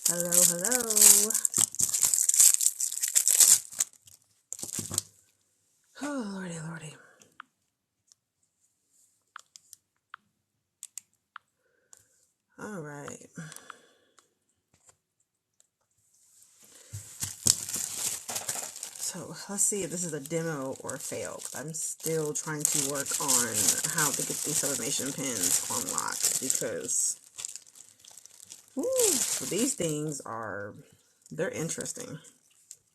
Hello, hello. Oh, lordy, lordy. All right. So let's see if this is a demo or a fail. I'm still trying to work on how to get these sublimation pens unlocked because these things they're interesting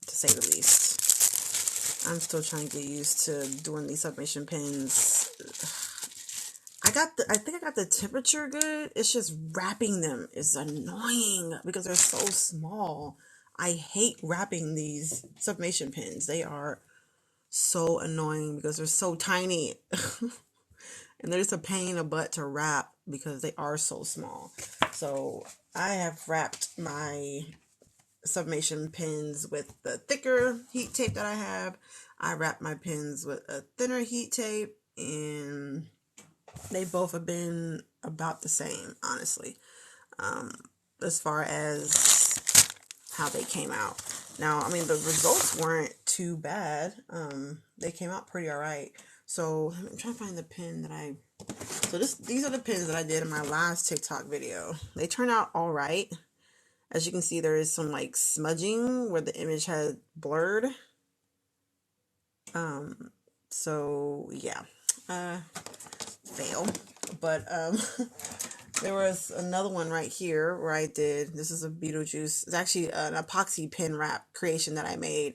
to say the least. I'm still trying to get used to doing these sublimation pens. I think I got the temperature good. It's just wrapping them is annoying because they're so small. I hate wrapping these sublimation pens. They are so annoying because they're so tiny. And they're just a pain in the butt to wrap because they are so small. So I have wrapped my sublimation pens with the thicker heat tape that I have. I wrapped my pens with a thinner heat tape, and they both have been about the same, honestly, as far as how they came out. Now, I mean, the results weren't too bad. They came out pretty all right. So I'm trying to find the pen that these are the pens that I did in my last TikTok video. They turned out all right. As you can see, there is some like smudging where the image had blurred. So yeah, fail. But there was another one right here where I did, this is a Beetlejuice. It's actually an epoxy pen wrap creation that I made.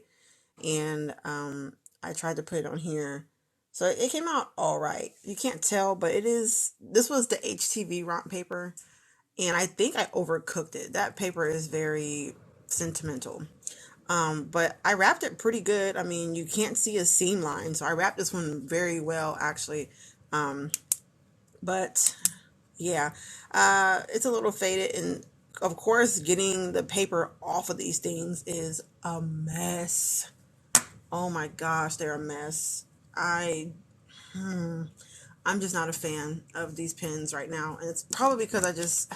And I tried to put it on here. So it came out all right. You can't tell, but this was the HTV romp paper. And I think I overcooked it. That paper is very sentimental. But I wrapped it pretty good. I mean, you can't see a seam line. So I wrapped this one very well, actually. But yeah, it's a little faded, and of course getting the paper off of these things is a mess. Oh my gosh, they're a mess. I'm just not a fan of these pens right now, and it's probably because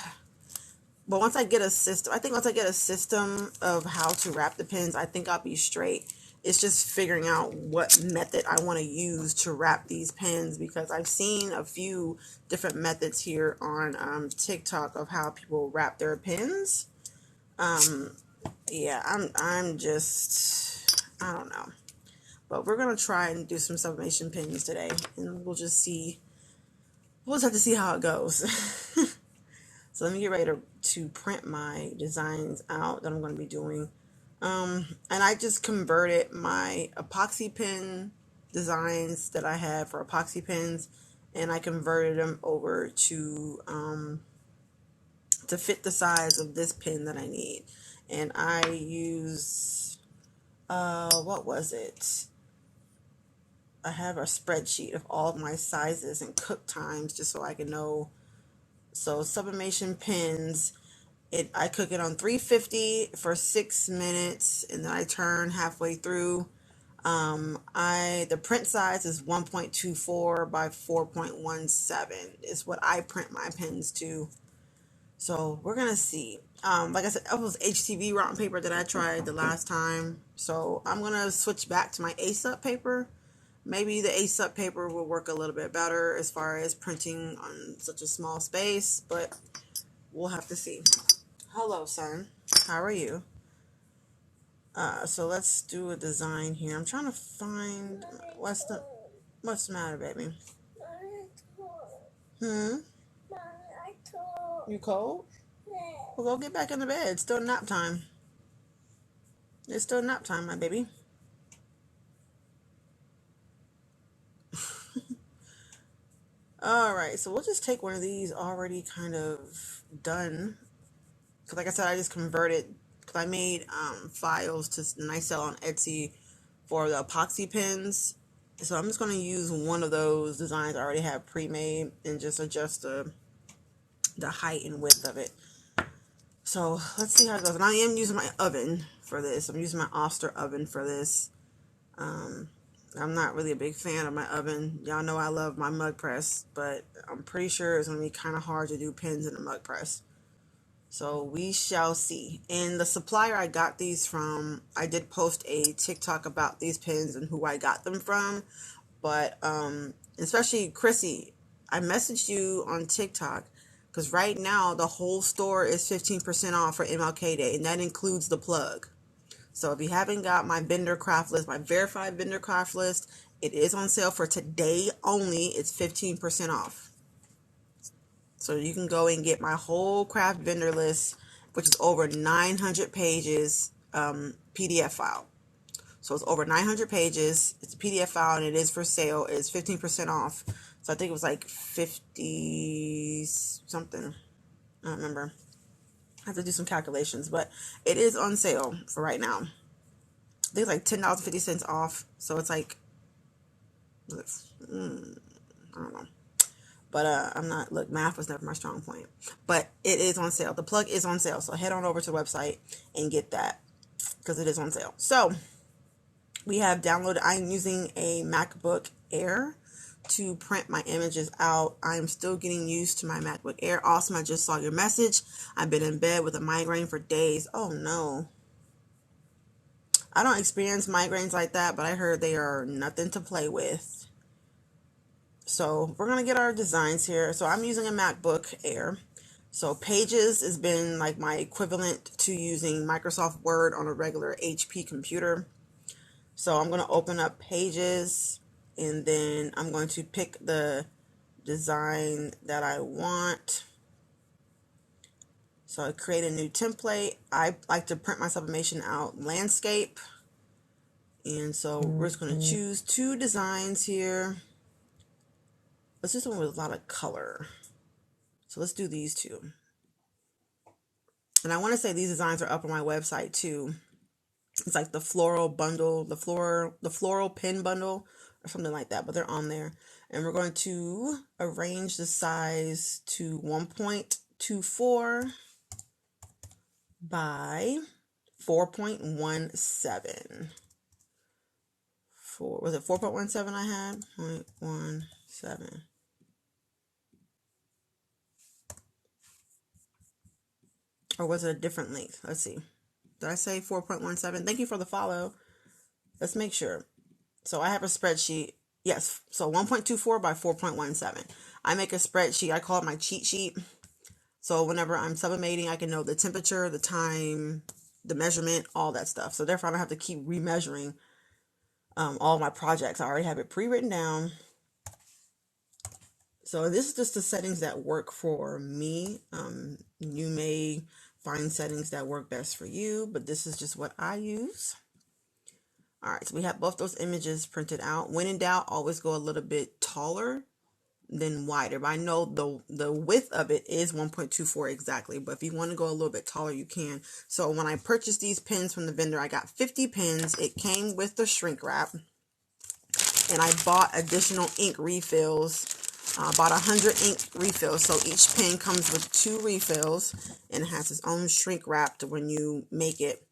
but once I get a system, I think once I get a system of how to wrap the pens, I think I'll be straight. It's just figuring out what method I want to use to wrap these pens, because I've seen a few different methods here on TikTok of how people wrap their pens. Yeah, I'm just, I don't know. But we're going to try and do some sublimation pens today, and we'll just see. We'll just have to see how it goes. So let me get ready to print my designs out that I'm going to be doing. And I just converted my epoxy pen designs that I have for epoxy pens, and I converted them over to fit the size of this pen that I need. And I use, what was it? I have a spreadsheet of all of my sizes and cook times just so I can know. So sublimation pens, I cook it on 350 for 6 minutes, and then I turn halfway through. The print size is 1.24 by 4.17 is what I print my pens to. So we're gonna see. Like I said, that was HTV rotten paper that I tried the last time. So I'm gonna switch back to my ASUP paper. Maybe the ASUP paper will work a little bit better as far as printing on such a small space, but we'll have to see. Hello, son. How are you? So let's do a design here. I'm trying to find what's the matter, baby? Hmm? You cold? Well, go get back in the bed. It's still nap time. It's still nap time, my baby. Alright, so we'll just take one of these already kind of done. Because like I said, I just converted, because I made files and I sell on Etsy for the epoxy pens. So I'm just going to use one of those designs I already have pre-made and just adjust the height and width of it. So let's see how it goes. And I am using my oven for this. I'm using my Oster oven for this. I'm not really a big fan of my oven. Y'all know I love my mug press, but I'm pretty sure it's going to be kind of hard to do pens in a mug press. So we shall see. And the supplier I got these from, I did post a TikTok about these pens and who I got them from. But especially Chrissy, I messaged you on TikTok because right now the whole store is 15% off for MLK Day, and that includes the plug. So if you haven't got my vendor craft list, my verified vendor craft list, it is on sale for today only. It's 15% off. So you can go and get my whole craft vendor list, which is over 900 pages, PDF file. So it's over 900 pages. It's a PDF file and it is for sale. It's 15% off. So I think it was like 50 something. I don't remember. I have to do some calculations, but it is on sale for right now. I think it's like $10.50 off. So it's like, I don't know. But I'm not, look, math was never my strong point. But it is on sale. The plug is on sale. So head on over to the website and get that because it is on sale. So we have downloaded, I'm using a MacBook Air to print my images out. I'm still getting used to my MacBook Air. Awesome, I just saw your message. I've been in bed with a migraine for days. Oh no. I don't experience migraines like that, but I heard they are nothing to play with. So we're going to get our designs here. So I'm using a MacBook Air. So Pages has been like my equivalent to using Microsoft Word on a regular HP computer. So I'm going to open up Pages and then I'm going to pick the design that I want. So I create a new template. I like to print my sublimation out landscape. And so we're just going to choose two designs here. Let's do something with a lot of color. So let's do these two. And I want to say these designs are up on my website too. It's like the floral bundle, the floral pen bundle or something like that, but they're on there. And we're going to arrange the size to 1.24 by 4.17. Was it 4.17 I had? 0.17. Or was it a different length? Let's see. Did I say 4.17? Thank you for the follow. Let's make sure. So I have a spreadsheet. Yes. So 1.24 by 4.17. I make a spreadsheet. I call it my cheat sheet. So whenever I'm sublimating, I can know the temperature, the time, the measurement, all that stuff. So therefore, I don't have to keep remeasuring all my projects. I already have it pre-written down. So this is just the settings that work for me. You may find settings that work best for you, but this is just what I use. All right, so we have both those images printed out. When in doubt, always go a little bit taller than wider. But I know the width of it is 1.24 exactly. But if you want to go a little bit taller, you can. So when I purchased these pens from the vendor, I got 50 pens. It came with the shrink wrap. And I bought additional ink refills. Bought 100 ink refills. So each pen comes with 2 refills. And it has its own shrink wrap to when you make it.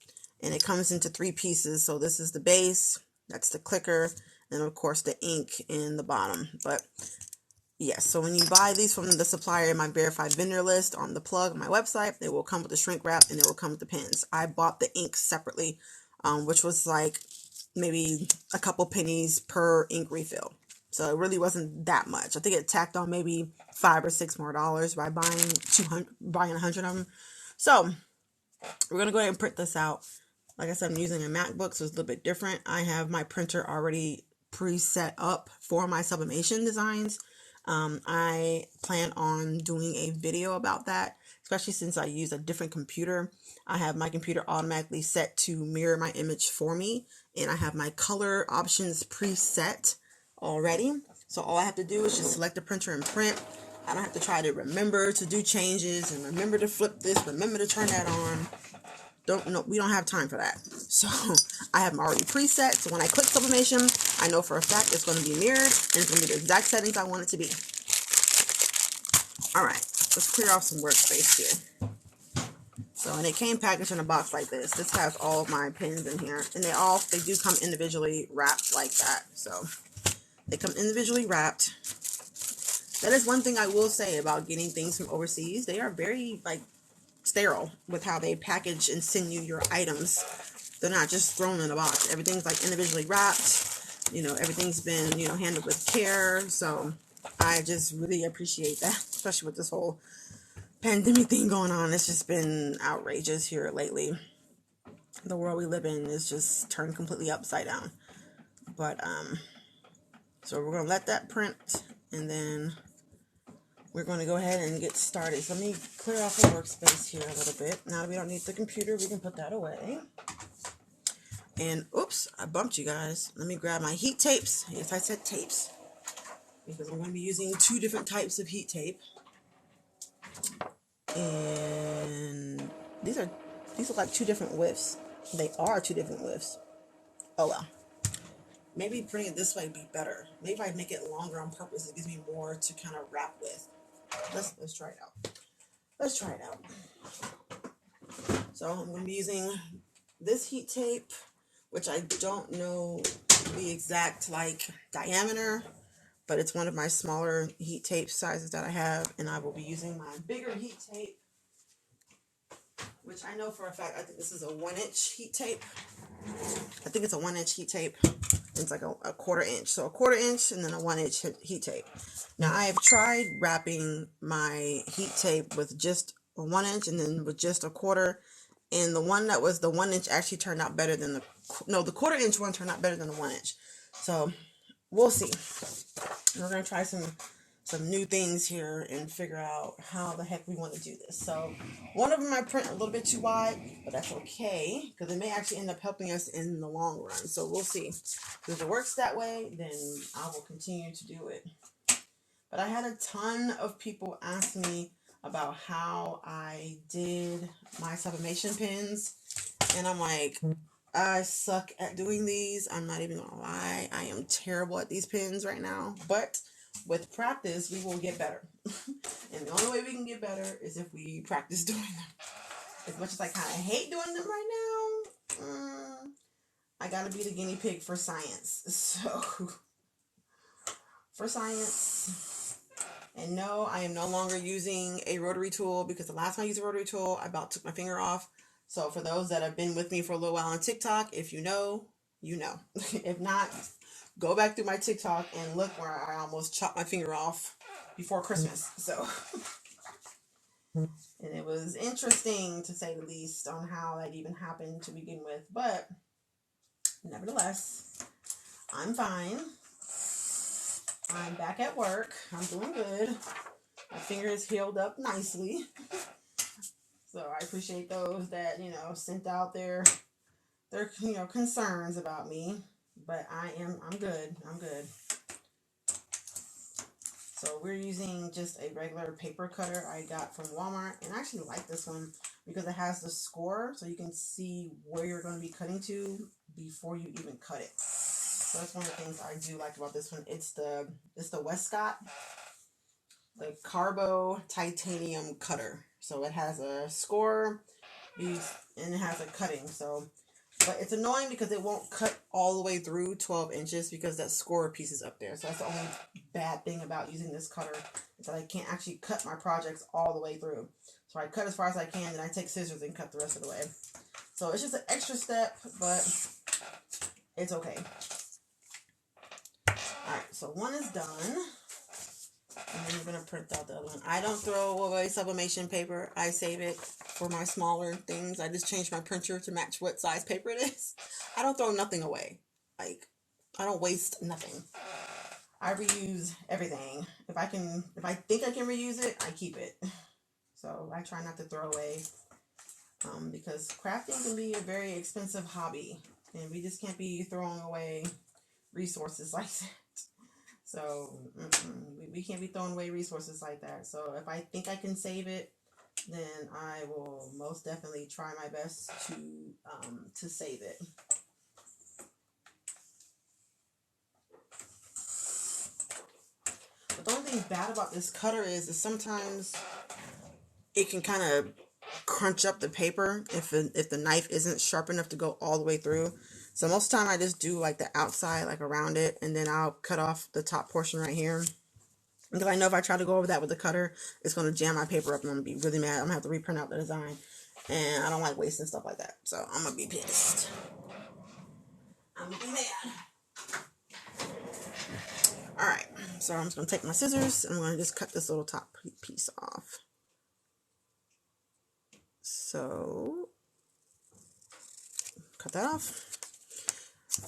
And it comes into 3 pieces. So this is the base, that's the clicker, and of course the ink in the bottom. But yes, so when you buy these from the supplier in my verified vendor list on the plug on my website, it will come with the shrink wrap and it will come with the pens. I bought the ink separately, which was like maybe a couple pennies per ink refill. So it really wasn't that much. I think it tacked on maybe $5 or $6 more by buying 100 of them. So we're going to go ahead and print this out. Like I said, I'm using a MacBook, so it's a little bit different. I have my printer already preset up for my sublimation designs. I plan on doing a video about that, especially since I use a different computer. I have my computer automatically set to mirror my image for me, and I have my color options preset already. So all I have to do is just select the printer and print. I don't have to try to remember to do changes and remember to flip this, remember to turn that on. We don't have time for that. So I have them already preset. So when I click sublimation, I know for a fact it's going to be mirrored and it's going to be the exact settings I want it to be. All right, let's clear off some workspace here. So, and it came packaged in a box like this. This has all of my pens in here, and they do come individually wrapped like that. So they come individually wrapped. That is one thing I will say about getting things from overseas. They are very sterile with how they package and send you your items. They're not just thrown in a box. Everything's like individually wrapped. You know, everything's been, you know, handled with care. So I just really appreciate that, especially with this whole pandemic thing going on. It's just been outrageous here lately. The world we live in is just turned completely upside down. But so we're gonna let that print, and then we're going to go ahead and get started. So let me clear off the workspace here a little bit. Now that we don't need the computer, we can put that away. And oops, I bumped you guys. Let me grab my heat tapes. Yes, I said tapes, because I'm going to be using 2 different types of heat tape. And these are like 2 different widths. They are 2 different widths. Oh well. Maybe putting it this way would be better. Maybe if I make it longer on purpose, it gives me more to kind of wrap with. Let's try it out. Let's try it out. So I'm going to be using this heat tape, which I don't know the exact like diameter, but it's one of my smaller heat tape sizes that I have, and I will be using my bigger heat tape, which I know for a fact, I think this is a 1-inch heat tape. I think it's a 1-inch heat tape. It's like a 1/4 inch. So a 1/4 inch and then a 1-inch heat tape. Now I have tried wrapping my heat tape with just a 1-inch and then with just a 1/4. And the one that was the 1-inch actually turned out better than the 1/4 inch one turned out better than the 1-inch. So we'll see. We're going to try some new things here and figure out how the heck we want to do this. So one of them I print a little bit too wide, but that's okay, because it may actually end up helping us in the long run. So we'll see. If it works that way, then I will continue to do it. But I had a ton of people ask me about how I did my sublimation pens, and I'm like, I suck at doing these. I'm not even gonna lie. I am terrible at these pens right now, but with practice, we will get better. And the only way we can get better is if we practice doing them. As much as I kind of hate doing them right now, I gotta be the guinea pig for science. So, for science. And no, I am no longer using a rotary tool, because the last time I used a rotary tool, I about took my finger off. So for those that have been with me for a little while on TikTok, if you know, you know. If not, go back through my TikTok and look where I almost chopped my finger off before Christmas. So, and it was interesting to say the least on how that even happened to begin with. But nevertheless, I'm fine. I'm back at work. I'm doing good. My finger is healed up nicely. So I appreciate those that, you know, sent out their you know, concerns about me. But I'm good. I'm good. So we're using just a regular paper cutter I got from Walmart. And I actually like this one because it has the score, so you can see where you're going to be cutting to before you even cut it. So that's one of the things I do like about this one. It's the Westcott, the Carbo Titanium Cutter. So it has a score and it has a cutting. So, but it's annoying because it won't cut all the way through 12 inches because that score piece is up there. So that's the only bad thing about using this cutter, is that I can't actually cut my projects all the way through. So I cut as far as I can, then I take scissors and cut the rest of the way. So it's just an extra step, but it's okay. Alright, so one is done. And then we're going to print out the other one. I don't throw away sublimation paper. I save it for my smaller things. I just changed my printer to match what size paper it is. I don't throw nothing away. Like, I don't waste nothing. I reuse everything. If I think I can reuse it, I keep it. So I try not to throw away. Because crafting can be a very expensive hobby. And we just can't be throwing away resources like that. So we can't be throwing away resources like that. So if I think I can save it, then I will most definitely try my best to save it. But the only thing bad about this cutter is sometimes it can kind of crunch up the paper if the knife isn't sharp enough to go all the way through. So most of the time I just do like the outside, like around it, and then I'll cut off the top portion right here. Because I know if I try to go over that with the cutter, it's going to jam my paper up and I'm going to be really mad. I'm going to have to reprint out the design. And I don't like wasting stuff like that. So I'm going to be pissed. I'm going to be mad. Alright, so I'm just going to take my scissors and I'm going to just cut this little top piece off. So, cut that off.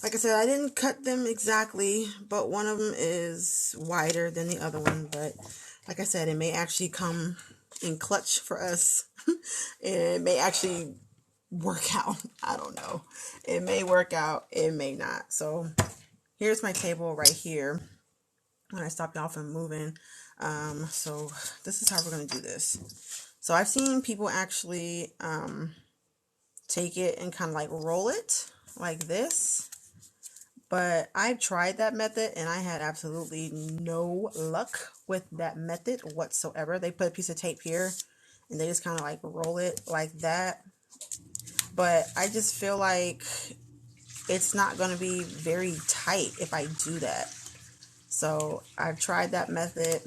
Like I said, I didn't cut them exactly, but one of them is wider than the other one. But like I said, it may actually come in clutch for us. It may actually work out. I don't know. It may work out. It may not. So here's my table right here. When I stopped y'all from moving. So this is how we're going to do this. So I've seen people actually take it and kind of like roll it like this. But I tried that method and I had absolutely no luck with that method whatsoever. They put a piece of tape here and they just kind of like roll it like that. But I just feel like it's not going to be very tight if I do that. So I've tried that method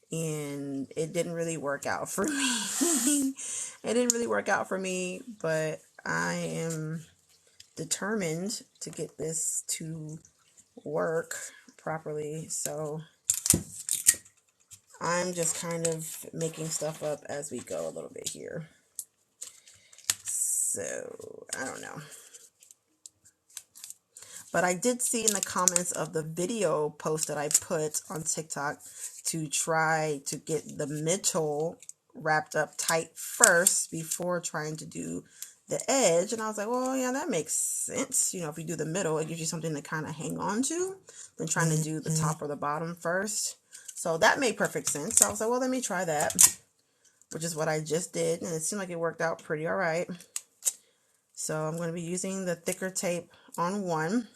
and it didn't really work out for me. It didn't really work out for me, but I am determined to get this to work properly. So I'm just kind of making stuff up as we go a little bit here. So I don't know. But I did see in the comments of the video post that I put on TikTok to try to get the middle wrapped up tight first before trying to do the edge. And I was like, well, yeah, that makes sense. You know, if you do the middle, it gives you something to kind of hang on to than trying to do the top or the bottom first. So that made perfect sense. So I was like, well, let me try that, which is what I just did. And it seemed like it worked out pretty all right. So I'm going to be using the thicker tape on one.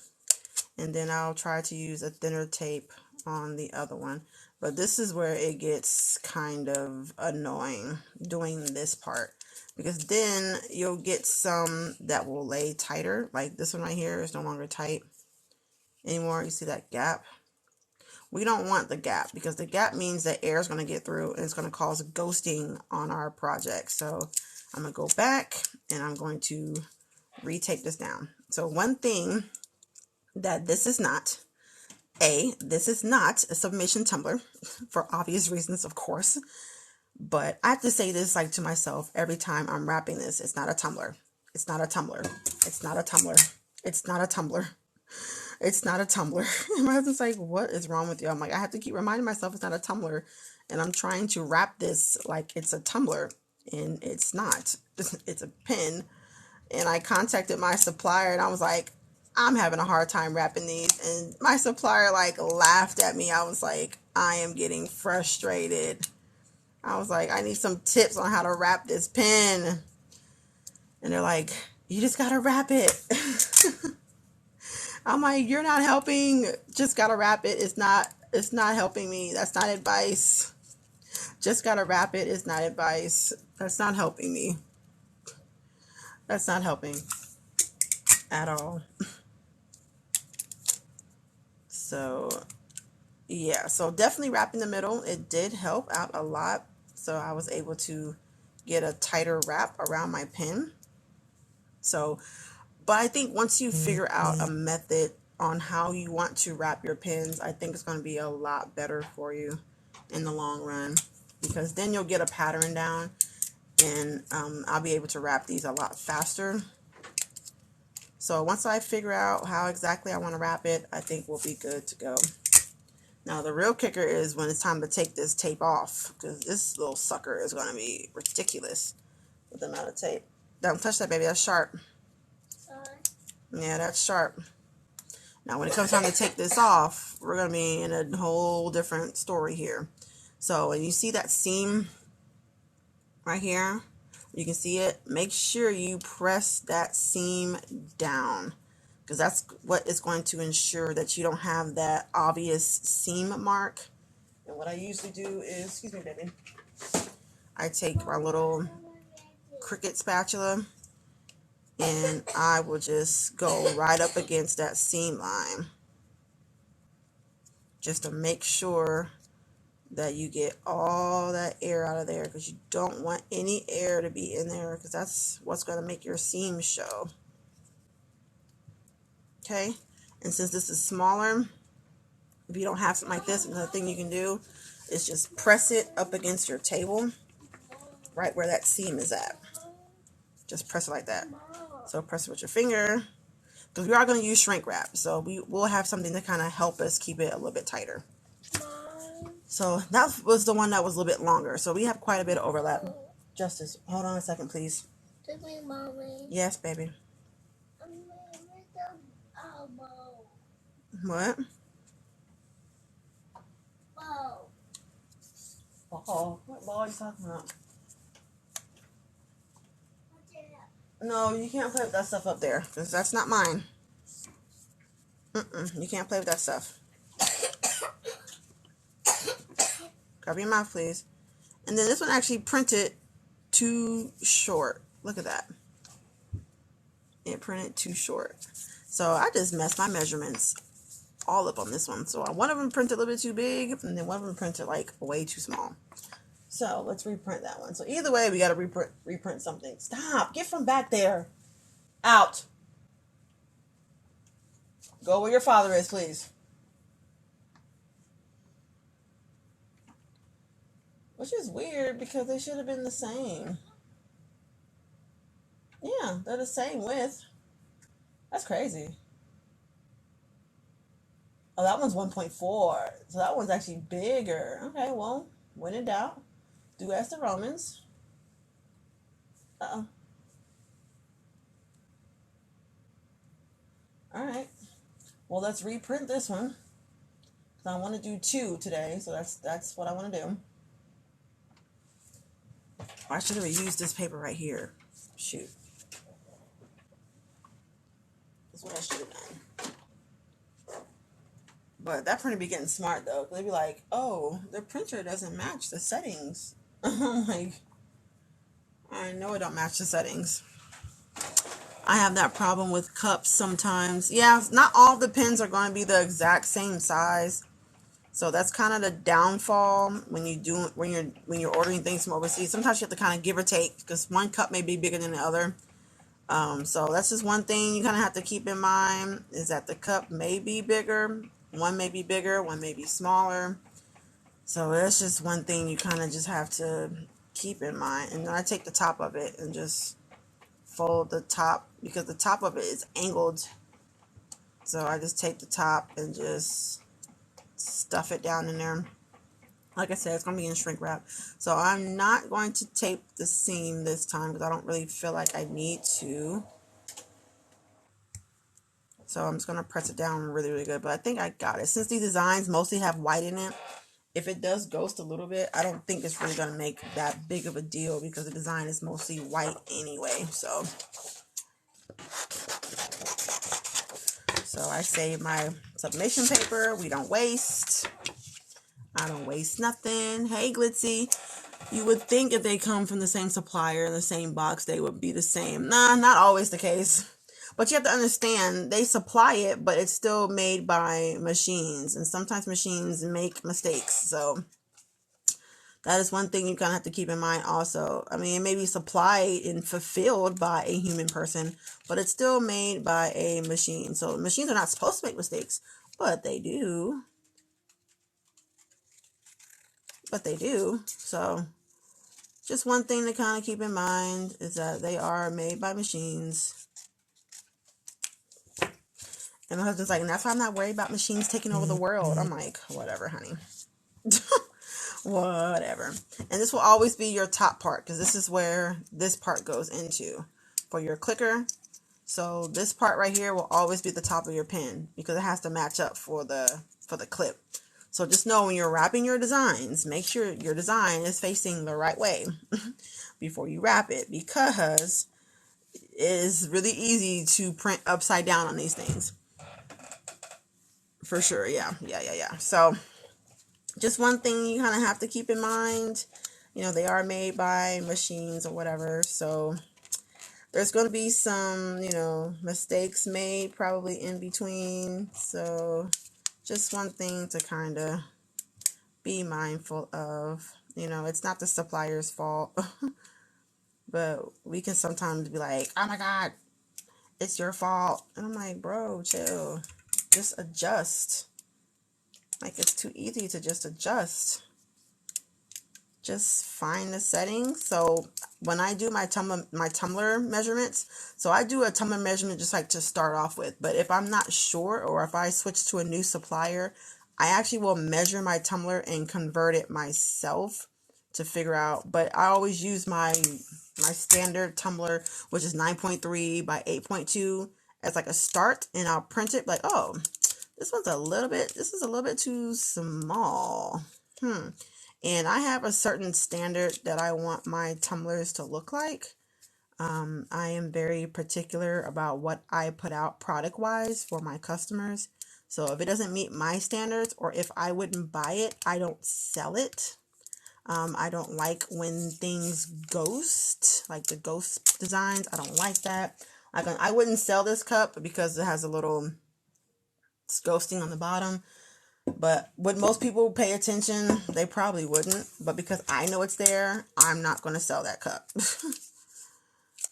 And then I'll try to use a thinner tape on the other one. But this is where it gets kind of annoying doing this part. Because then you'll get some that will lay tighter. Like this one right here is no longer tight anymore. You see that gap? We don't want the gap because the gap means that air is going to get through and it's going to cause ghosting on our project. So I'm going to go back and I'm going to retape this down. So one thing that this is not, this is not a sublimation tumbler for obvious reasons, of course, but I have to say this like to myself every time I'm wrapping this. It's not a tumbler. It's not a tumbler. It's not a tumbler. It's not a tumbler. It's not a tumbler. And my husband's like, what is wrong with you? I'm like, I have to keep reminding myself it's not a tumbler, and I'm trying to wrap this like it's a tumbler, and it's not. It's a pen. And I contacted my supplier and I was like, I'm having a hard time wrapping these. And my supplier like laughed at me. I was like, I am getting frustrated. I was like, I need some tips on how to wrap this pen. And they're like, you just gotta wrap it. I'm like, you're not helping. Just gotta wrap it. It's not helping me. That's not advice. Just gotta wrap it. It's not advice. That's not helping me. That's not helping at all. So yeah, so definitely wrapping the middle, it did help out a lot. So I was able to get a tighter wrap around my pen. So, but I think once you figure out a method on how you want to wrap your pens, I think it's going to be a lot better for you in the long run, because then you'll get a pattern down and I'll be able to wrap these a lot faster. So once I figure out how exactly I want to wrap it, I think we'll be good to go. Now the real kicker is when it's time to take this tape off, because this little sucker is going to be ridiculous with the amount of tape. Don't touch that, baby. That's sharp. Yeah, that's sharp. Now when it comes time to take this off, we're going to be in a whole different story here. So when you see that seam right here, you can see it. Make sure you press that seam down, because that's what is going to ensure that you don't have that obvious seam mark. And what I usually do is, excuse me, baby, I take my little Cricut spatula and I will just go right up against that seam line, just to make sure that you get all that air out of there, because you don't want any air to be in there, because that's what's going to make your seam show. Okay, and since this is smaller, if you don't have something like this, another thing you can do is just press it up against your table, right where that seam is at. Just press it like that. So press it with your finger, because we are going to use shrink wrap, so we will have something to kind of help us keep it a little bit tighter. So that was the one that was a little bit longer. So we have quite a bit of overlap. Justice, hold on a second, please. Mommy. Yes, baby. What? Ball. What ball are you talking about? No, you can't play with that stuff up there, because that's not mine. You can't play with that stuff. Cover your mouth, please. And then this one actually printed too short. Look at that. It printed too short. So I just messed my measurements all up on this one. So one of them printed a little bit too big, and then one of them printed like way too small. So let's reprint that one. So either way, we got to reprint something. Stop. Get from back there. Out. Go where your father is, please. Which is weird, because they should have been the same. Yeah, they're the same width. That's crazy. Oh, that one's 1.4. So that one's actually bigger. Okay, well, when in doubt, do as the Romans. Uh-oh. All right. Well, let's reprint this one. I want to do 2 today, so that's what I want to do. I should have used this paper right here. Shoot. That's what I should have done. But that printer be getting smart, though. They'd be like, oh, the printer doesn't match the settings. I'm like, I know it don't match the settings. I have that problem with cups sometimes. Yeah, not all the pens are going to be the exact same size. So that's kind of the downfall when you're ordering things from overseas. Sometimes you have to kind of give or take, because one cup may be bigger than the other. So that's just one thing you kind of have to keep in mind, is that the cup may be bigger. One may be bigger, one may be smaller. So that's just one thing you kind of just have to keep in mind. And then I take the top of it and just fold the top, because the top of it is angled. So I just take the top and just stuff it down in there. Like I said, it's going to be in shrink wrap. So I'm not going to tape the seam this time, because I don't really feel like I need to. So I'm just going to press it down really, really good. But I think I got it. Since these designs mostly have white in it, if it does ghost a little bit, I don't think it's really going to make that big of a deal, because the design is mostly white anyway. So I save my sublimation paper. We don't waste. I don't waste nothing. Hey, Glitzy. You would think if they come from the same supplier, the same box, they would be the same. Nah, not always the case. But you have to understand, they supply it, but it's still made by machines. And sometimes machines make mistakes. So that is one thing you kind of have to keep in mind also. I mean, it may be supplied and fulfilled by a human person, but it's still made by a machine. So machines are not supposed to make mistakes, but they do. So just one thing to kind of keep in mind is that they are made by machines. And my husband's like, and that's why I'm not worried about machines taking over the world. I'm like, whatever, honey. Whatever. And this will always be your top part, because this is where this part goes into for your clicker. So this part right here will always be the top of your pen, because it has to match up for the clip. So just know, when you're wrapping your designs, make sure your design is facing the right way before you wrap it, because it is really easy to print upside down on these things. For sure, yeah. So just one thing you kind of have to keep in mind, they are made by machines or whatever. So there's going to be some, mistakes made probably in between. So just one thing to kind of be mindful of. You know, it's not the supplier's fault, but we can sometimes be like, oh my God, it's your fault. And I'm like, bro, chill. Just adjust. Like, it's too easy to just adjust. Just find the settings. So when I do my tumbler measurements, so I do a tumbler measurement just like to start off with. But if I'm not sure, or if I switch to a new supplier, I actually will measure my tumbler and convert it myself to figure out. But I always use my standard tumbler, which is 9.3 by 8.2 as like a start, and I'll print it like, oh, this is a little bit too small. And I have a certain standard that I want my tumblers to look like. I am very particular about what I put out product wise for my customers. So if it doesn't meet my standards, or if I wouldn't buy it, I don't sell it. I don't like when things ghost, like the ghost designs. I don't like that. I wouldn't sell this cup because it has a little ghosting on the bottom. But would most people pay attention? They probably wouldn't. But because I know it's there, I'm not going to sell that cup.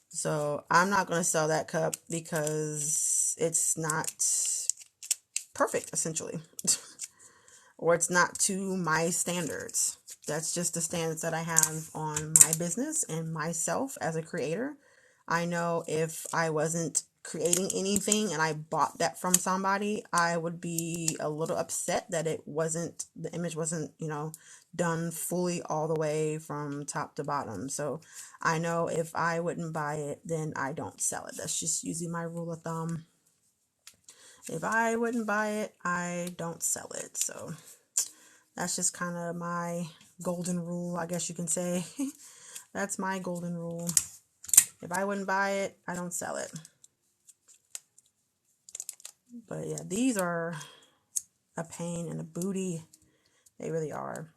So I'm not going to sell that cup because it's not perfect, essentially. Or it's not to my standards. That's just the standards that I have on my business and myself as a creator. I know if I wasn't creating anything and I bought that from somebody, I would be a little upset that the image wasn't, done fully all the way from top to bottom. So I know if I wouldn't buy it, then I don't sell it. That's just using my rule of thumb. If I wouldn't buy it, I don't sell it. So that's just kind of my golden rule, I guess you can say. That's my golden rule. If I wouldn't buy it, I don't sell it. But yeah, these are a pain in the booty. They really are.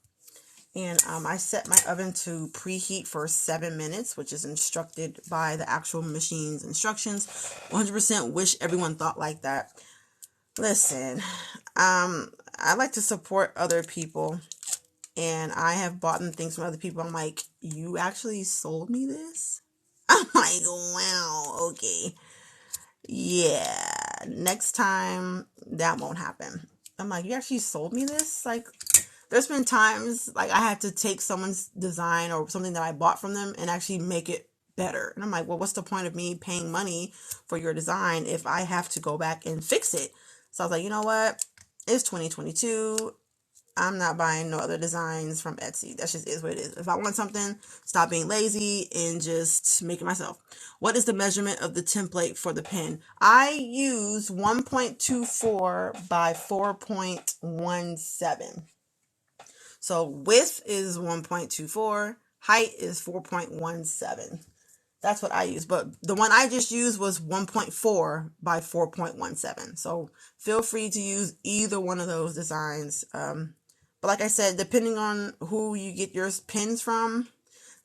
And I set my oven to preheat for 7 minutes, which is instructed by the actual machine's instructions. 100% wish everyone thought like that. Listen, I like to support other people, and I have bought things from other people. I'm like, you actually sold me this? I'm like, wow, okay. Yeah, next time that won't happen. I'm like, you actually sold me this? Like, there's been times like I had to take someone's design or something that I bought from them and actually make it better. And I'm like, well, what's the point of me paying money for your design if I have to go back and fix it? So I was like, you know what? It's 2022. I'm not buying no other designs from Etsy. That just is what it is. If I want something, stop being lazy and just make it myself. What is the measurement of the template for the pen? I use 1.24 by 4.17. So width is 1.24, height is 4.17. That's what I use. But the one I just used was 1.4 by 4.17. So feel free to use either one of those designs. But like I said, depending on who you get your pins from,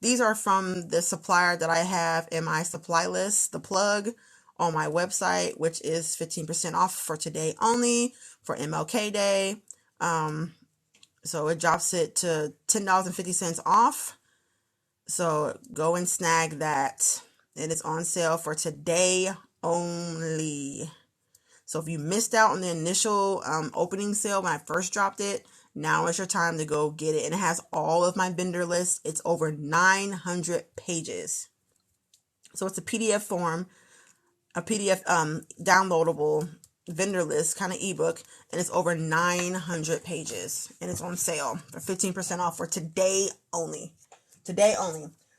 these are from the supplier that I have in my supply list, the plug on my website, which is 15% off for today only for MLK Day. So it drops it to $10.50 off. So go and snag that. It is on sale for today only. So if you missed out on the initial opening sale when I first dropped it, now is your time to go get it. And it has all of my vendor lists. It's over 900 pages. So it's a PDF form, a PDF downloadable vendor list kind of ebook, and it's over 900 pages, and it's on sale for 15% off for today only.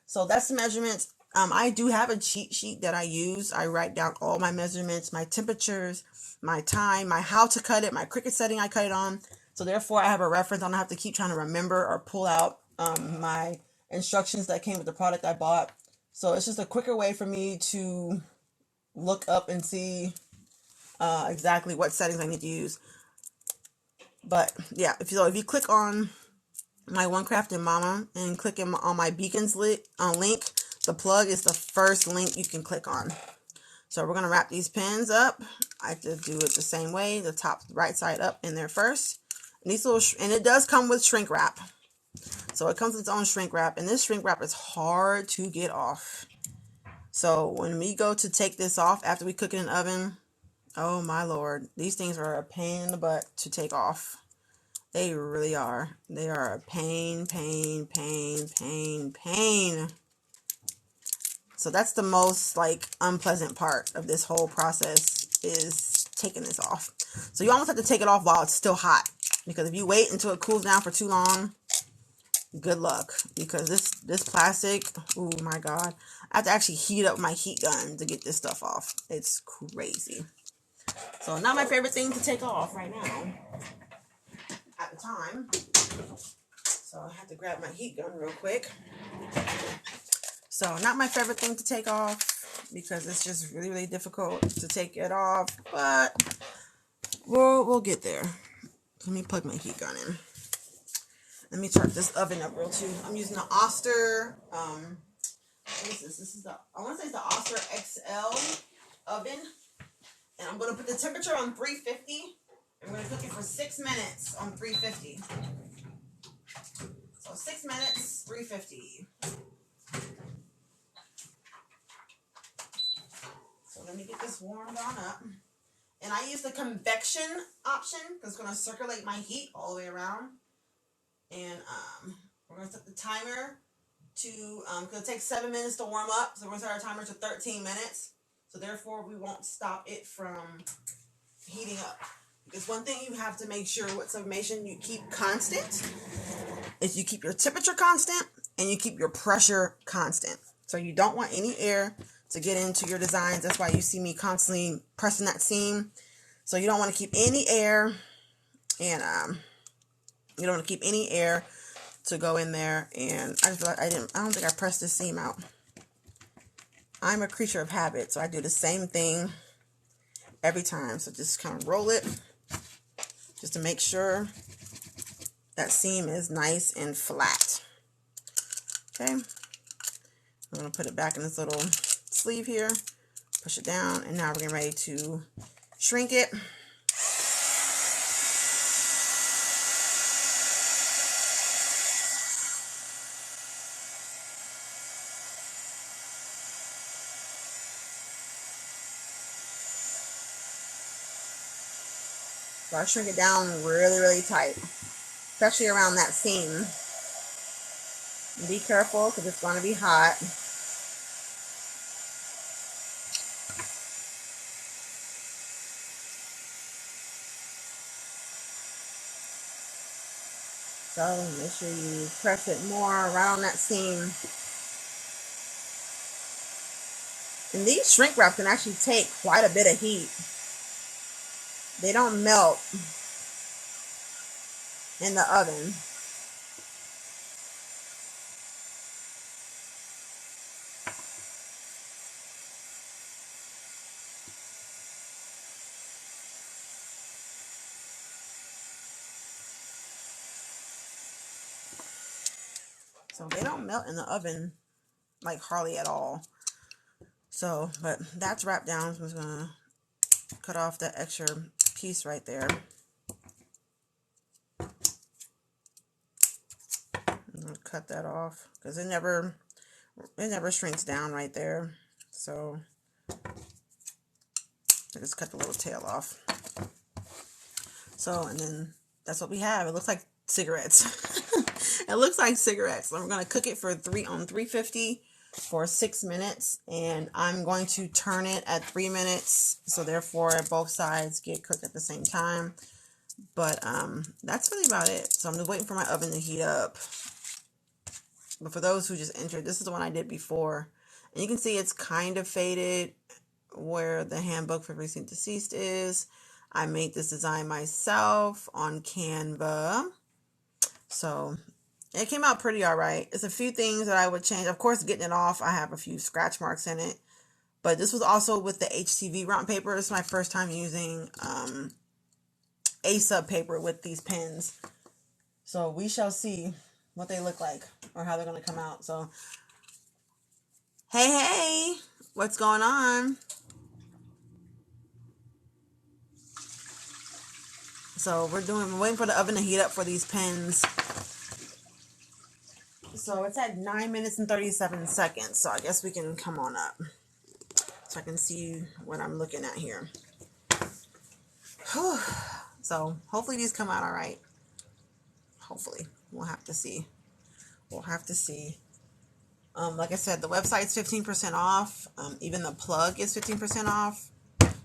So that's the measurements. I do have a cheat sheet that I use. I write down all my measurements, my temperatures, my time, my how to cut it, my Cricut setting I cut it on. So therefore I have a reference. I don't have to keep trying to remember or pull out my instructions that came with the product I bought. So it's just a quicker way for me to look up and see exactly what settings I need to use. But yeah, if you click on my One Crafted Mama and click on my beacons link, the plug is the first link you can click on. So we're going to wrap these pins up. I have to do it the same way, the top right side up in there first. And these little, and it does come with shrink wrap. So it comes with its own shrink wrap, and this shrink wrap is hard to get off. So when we go to take this off after we cook it in the oven, oh my Lord, these things are a pain in the butt to take off. They really are. They are a pain. So that's the most like unpleasant part of this whole process, is taking this off. So you almost have to take it off while it's still hot, because if you wait until it cools down for too long, good luck, because this plastic, oh my God, I have to actually heat up my heat gun to get this stuff off. It's crazy. So not my favorite thing to take off right now at the time. So I have to grab my heat gun real quick. So not my favorite thing to take off, because it's just really difficult to take it off, but we'll get there. Let me plug my heat gun in. Let me turn this oven up real too. I'm using the Oster, what is this? This is the, I want to say it's the Oster XL oven. And I'm going to put the temperature on 350. And we're going to cook it for 6 minutes on 350. So 6 minutes, 350. So let me get this warmed on up. And I use the convection option, because it's going to circulate my heat all the way around. And we're going to set the timer to, because it takes 7 minutes to warm up. So we're going to set our timer to 13 minutes. So therefore, we won't stop it from heating up. Because one thing you have to make sure with sublimation you keep constant is you keep your temperature constant and you keep your pressure constant. So you don't want any air to get into your designs. That's why you see me constantly pressing that seam. So you don't want to keep any air, and you don't want to keep any air to go in there. And I just feel like I don't think I pressed this seam out. I'm a creature of habit, so I do the same thing every time. So just kind of roll it just to make sure that seam is nice and flat. Okay, I'm going to put it back in this little sleeve here, push it down, and now we're getting ready to shrink it. So I shrink it down really tight, especially around that seam. Be careful, because it's going to be hot. So make sure you press it more right on that seam. And these shrink wraps can actually take quite a bit of heat. They don't melt in the oven. So they don't melt in the oven like hardly at all. So, but that's wrapped down. So I'm just gonna cut off that extra piece right there. I'm gonna cut that off because it never shrinks down right there. So I just cut the little tail off. So, and then that's what we have. It looks like cigarettes. It looks like cigarettes. So I'm gonna cook it for 350 for 6 minutes, and I'm going to turn it at 3 minutes, so therefore both sides get cooked at the same time. But that's really about it. So I'm just waiting for my oven to heat up. But for those who just entered, this is the one I did before, and you can see it's kind of faded where the handbook for recent deceased is. I made this design myself on Canva, so it came out pretty all right. It's a few things that I would change. Of course, getting it off, I have a few scratch marks in it. But this was also with the HTV round paper. This is my first time using A-sub paper with these pens. So we shall see what they look like or how they're going to come out. So, hey, what's going on? So we're waiting for the oven to heat up for these pens. So it's at 9 minutes and 37 seconds. So I guess we can come on up so I can see what I'm looking at here. Whew. So hopefully these come out all right. Hopefully. We'll have to see. We'll have to see. Like I said, the website's 15% off. Even the plug is 15% off.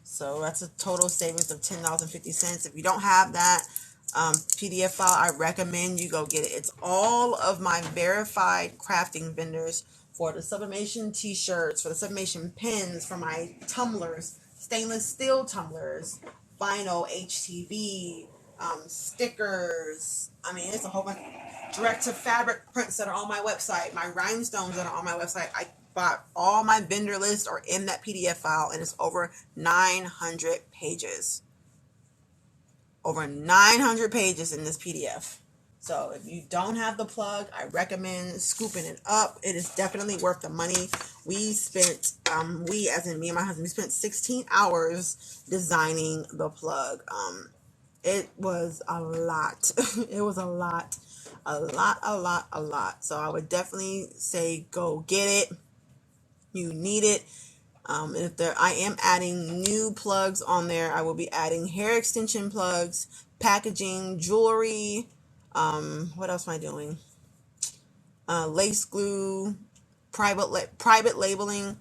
So that's a total savings of $10.50. If you don't have that PDF file, I recommend you go get it. It's all of my verified crafting vendors for the Sublimation t-shirts, for the Sublimation pens, for my tumblers, stainless steel tumblers, vinyl, HTV, stickers. I mean, it's a whole bunch. Direct to fabric prints that are on my website, my rhinestones that are on my website. I bought all my vendor lists are in that PDF file, and it's over 900 pages. Over 900 pages in this PDF. So if you don't have the plug, I recommend scooping it up. It is definitely worth the money. We spent, we as in me and my husband, we spent 16 hours designing the plug. It was a lot. It was a lot. So I would definitely say go get it. You need it. I am adding new plugs on there. I will be adding hair extension plugs, packaging, jewelry. What else am I doing? Lace glue, private labeling,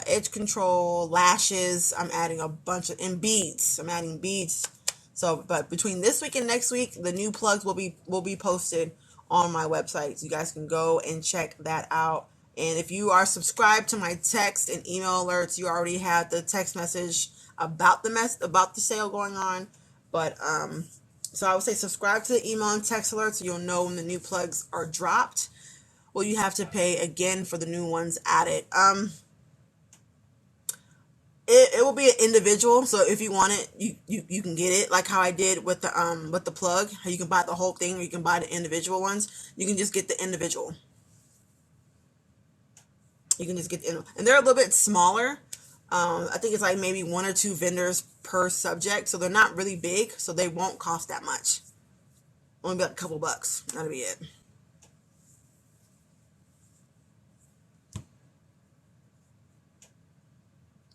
edge control, lashes. I'm adding a bunch of, and beads. I'm adding beads. So, but between this week and next week, the new plugs will be posted on my website. So you guys can go and check that out. And if you are subscribed to my text and email alerts, you already have the text message about the sale going on. But so I would say subscribe to the email and text alerts so you'll know when the new plugs are dropped. Well, you have to pay again for the new ones added. It will be an individual, so if you want it, you can get it, like how I did with the plug. How you can buy the whole thing, or you can buy the individual ones. You can just get the individual. You can just get and they're a little bit smaller. I think it's like maybe 1 or 2 vendors per subject, so they're not really big, so they won't cost that much. Only be like a couple bucks. That'll be it.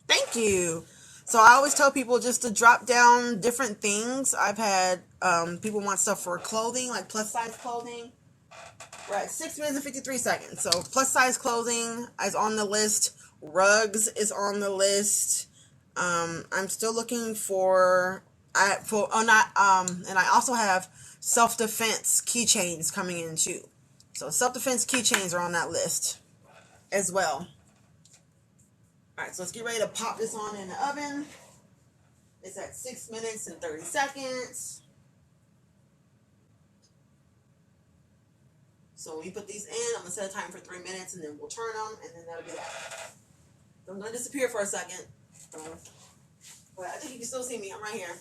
Thank you. So I always tell people just to drop down different things. I've had people want stuff for clothing, like plus size clothing. We're at 6 minutes and 53 seconds. So plus size clothing is on the list. Rugs is on the list. I'm still looking for and I also have self-defense keychains coming in too. So self-defense keychains are on that list as well. Alright, so let's get ready to pop this on in the oven. It's at 6 minutes and 30 seconds. So when we put these in, I'm going to set a timer for 3 minutes, and then we'll turn them, and then that'll be that. So I'm going to disappear for a second. But I think you can still see me. I'm right here.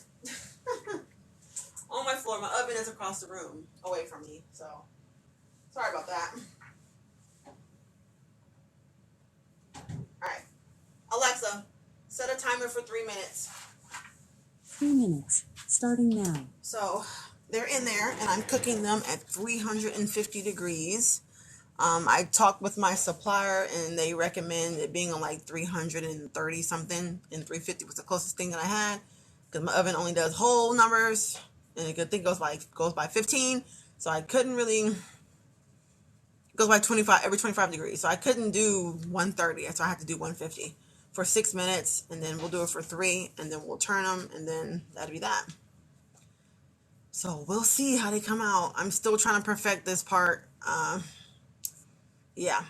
On my floor. My oven is across the room, away from me. So, sorry about that. Alright. Alexa, set a timer for 3 minutes. 3 minutes, starting now. So they're in there, and I'm cooking them at 350 degrees. I talked with my supplier, and they recommend it being on like 330 something, and 350 was the closest thing that I had, because my oven only does whole numbers, and a good thing goes by 15, so I couldn't really. It goes by 25 every 25 degrees, so I couldn't do 130, so I had to do 150 for 6 minutes, and then we'll do it for 3, and then we'll turn them, and then that'll be that. So we'll see how they come out. I'm still trying to perfect this part. Yeah.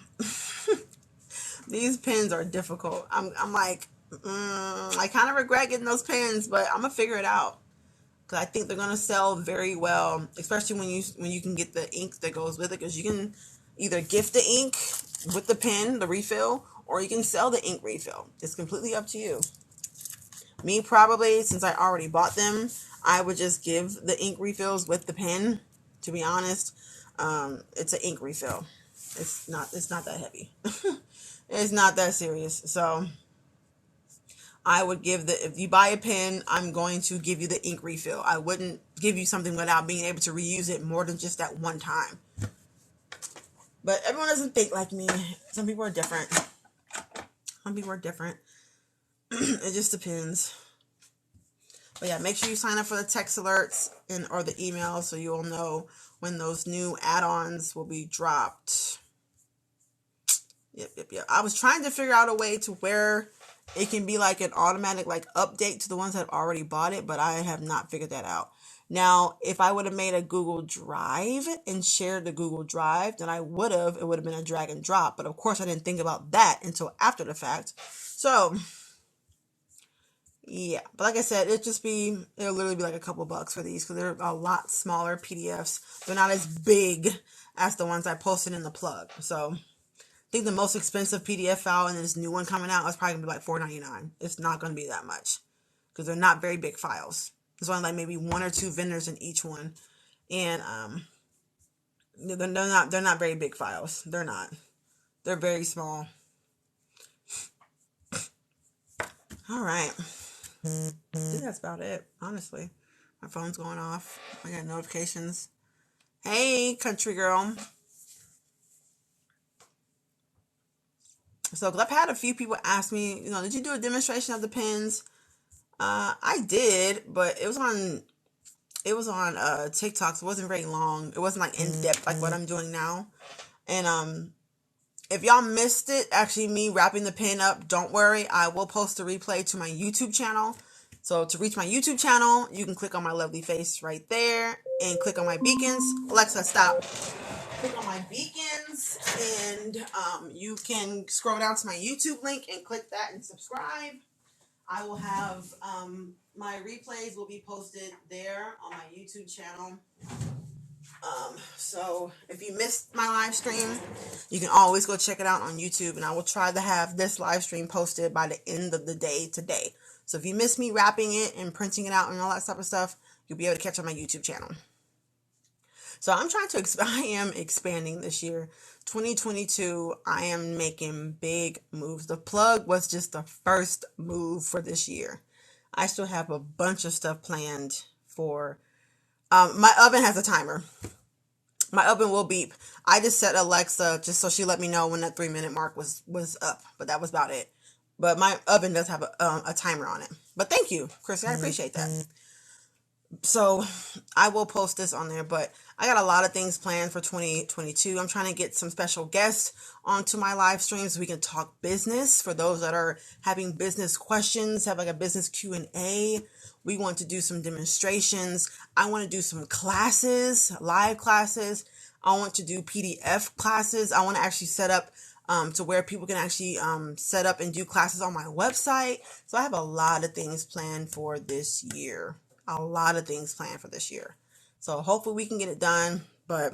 These pens are difficult. I'm like, I kind of regret getting those pens, but I'm gonna figure it out, because I think they're gonna sell very well, especially when you can get the ink that goes with it, because you can either gift the ink with the pen, the refill, or you can sell the ink refill. It's completely up to you. Me, probably, since I already bought them, I would just give the ink refills with the pen. To be honest, it's an ink refill. It's not that heavy. It's not that serious. So I would give if you buy a pen, I'm going to give you the ink refill. I wouldn't give you something without being able to reuse it more than just that one time. But everyone doesn't think like me. Some people are different. Some people are different. It just depends. But yeah, make sure you sign up for the text alerts or the email so you'll know when those new add-ons will be dropped. Yep. I was trying to figure out a way to where it can be like an automatic like update to the ones that have already bought it, but I have not figured that out. Now, if I would have made a Google Drive and shared the Google Drive, then it would have been a drag and drop. But of course, I didn't think about that until after the fact. So, yeah. But like I said, it'll literally be like a couple bucks for these because they're a lot smaller PDFs. They're not as big as the ones I posted in the plug. So, I think the most expensive PDF file in this new one coming out is probably going to be like $4.99. It's not going to be that much because they're not very big files. There's only like maybe 1 or 2 vendors in each one. And they're not very big files. They're not. They're very small. All right. I think that's about it, honestly. My phone's going off. I got notifications. Hey, country girl. So, because I've had a few people ask me, did you do a demonstration of the pens? I did, but it was on TikTok, so it wasn't very long. It wasn't like in depth like what I'm doing now. And if y'all missed it, actually me wrapping the pen up, don't worry. I will post a replay to my YouTube channel. So to reach my YouTube channel, you can click on my lovely face right there and click on my beacons. Alexa, stop. Click on my beacons and you can scroll down to my YouTube link and click that and subscribe. I will have my replays will be posted there on my YouTube channel. So if you missed my live stream, you can always go check it out on YouTube, and I will try to have this live stream posted by the end of the day today. So if you miss me wrapping it and printing it out and all that type of stuff, you'll be able to catch on my YouTube channel. So I am expanding this year. 2022, I am making big moves. The plug was just the first move for this year. I still have a bunch of stuff planned for, my oven has a timer. My oven will beep. I just set Alexa just so she let me know when that 3-minute mark was up, but that was about it. But my oven does have a timer on it. But thank you, Chrissy. I appreciate that. So I will post this on there, but I got a lot of things planned for 2022. I'm trying to get some special guests onto my live streams so we can talk business. For those that are having business questions, have like a business Q&A. We want to do some demonstrations. I want to do some classes, live classes. I want to do PDF classes. I want to actually set up to where people can actually set up and do classes on my website. So I have a lot of things planned for this year. So hopefully we can get it done. But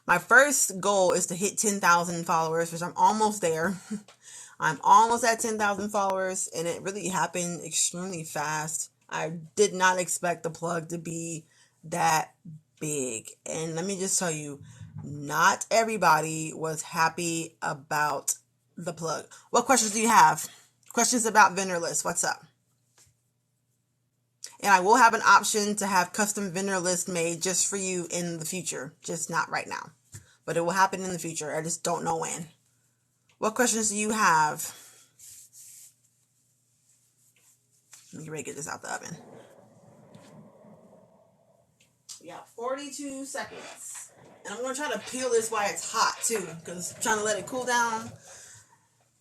my first goal is to hit 10,000 followers, which I'm almost there. I'm almost at 10,000 followers, and it really happened extremely fast. I did not expect the plug to be that big. And let me just tell you, not everybody was happy about the plug. What questions do you have? Questions about vendor lists. What's up? And I will have an option to have custom vendor lists made just for you in the future. Just not right now. But it will happen in the future. I just don't know when. What questions do you have? Let me get this out the oven. We got 42 seconds. And I'm going to try to peel this while it's hot too, because I'm trying to let it cool down.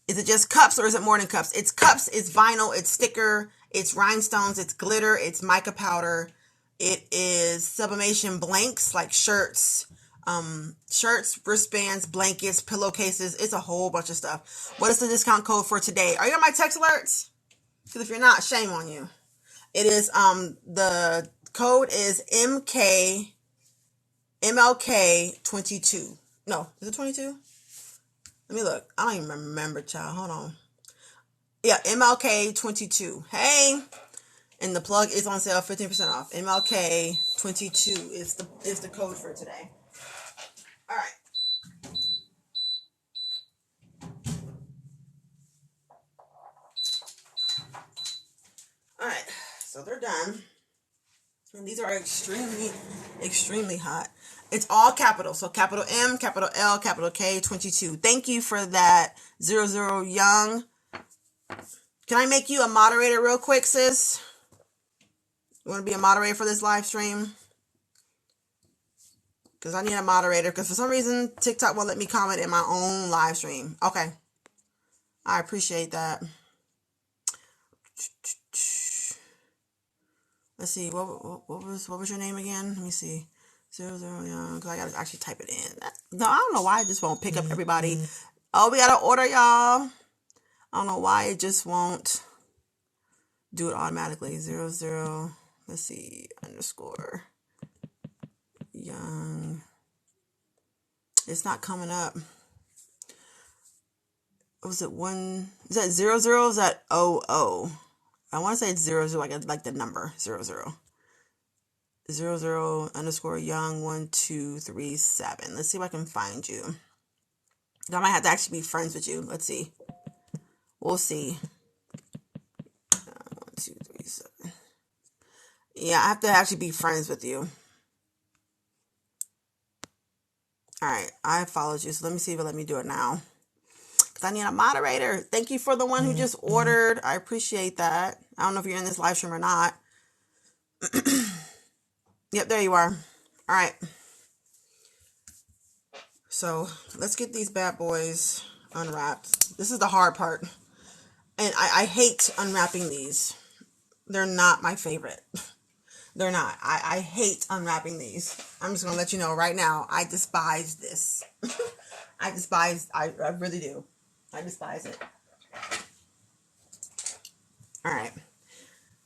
Is it just cups or is it more than cups? It's cups, it's vinyl, it's sticker, it's rhinestones, it's glitter, it's mica powder. It is sublimation blanks like shirts, wristbands, blankets, pillowcases. It's a whole bunch of stuff. What is the discount code for today? Are you on my text alerts? Because if you're not, shame on you. It is, the code is MLK22. No, is it 22? Let me look. I don't even remember, child. Hold on. Yeah, MLK22. Hey! And the plug is on sale, 15% off. MLK22 is the code for today. All right. so they're done. And these are extremely, extremely hot. It's all capital. So capital M, capital L, capital K, 22. Thank you for that, 00 Young. Can I make you a moderator real quick, sis? You want to be a moderator for this live stream? Because I need a moderator. Because for some reason, TikTok won't let me comment in my own live stream. Okay. I appreciate that. Let's see. What was your name again? Let me see. 00 Young. Because I got to actually type it in. No, I don't know why it just won't pick up everybody. Oh, we got to order, y'all. I don't know why it just won't do it automatically. 00. Let's see. _ Young. It's not coming up. Was it one? Is that 00? Is that 00? I want to say it's 00, like the number 00. 00 _ Young 1237. Let's see if I can find you. I might have to actually be friends with you. Let's see. We'll see. 1237. Yeah, I have to actually be friends with you. Alright, I followed you, so let me see if it'll let me do it now. Because I need a moderator. Thank you for the one who just ordered. I appreciate that. I don't know if you're in this live stream or not. Yep, there you are. Alright. So, let's get these bad boys unwrapped. This is the hard part. And I hate unwrapping these. They're not my favorite. They're not. I hate unwrapping these. I'm just going to let you know right now. I despise this. I really do. I despise it. Alright.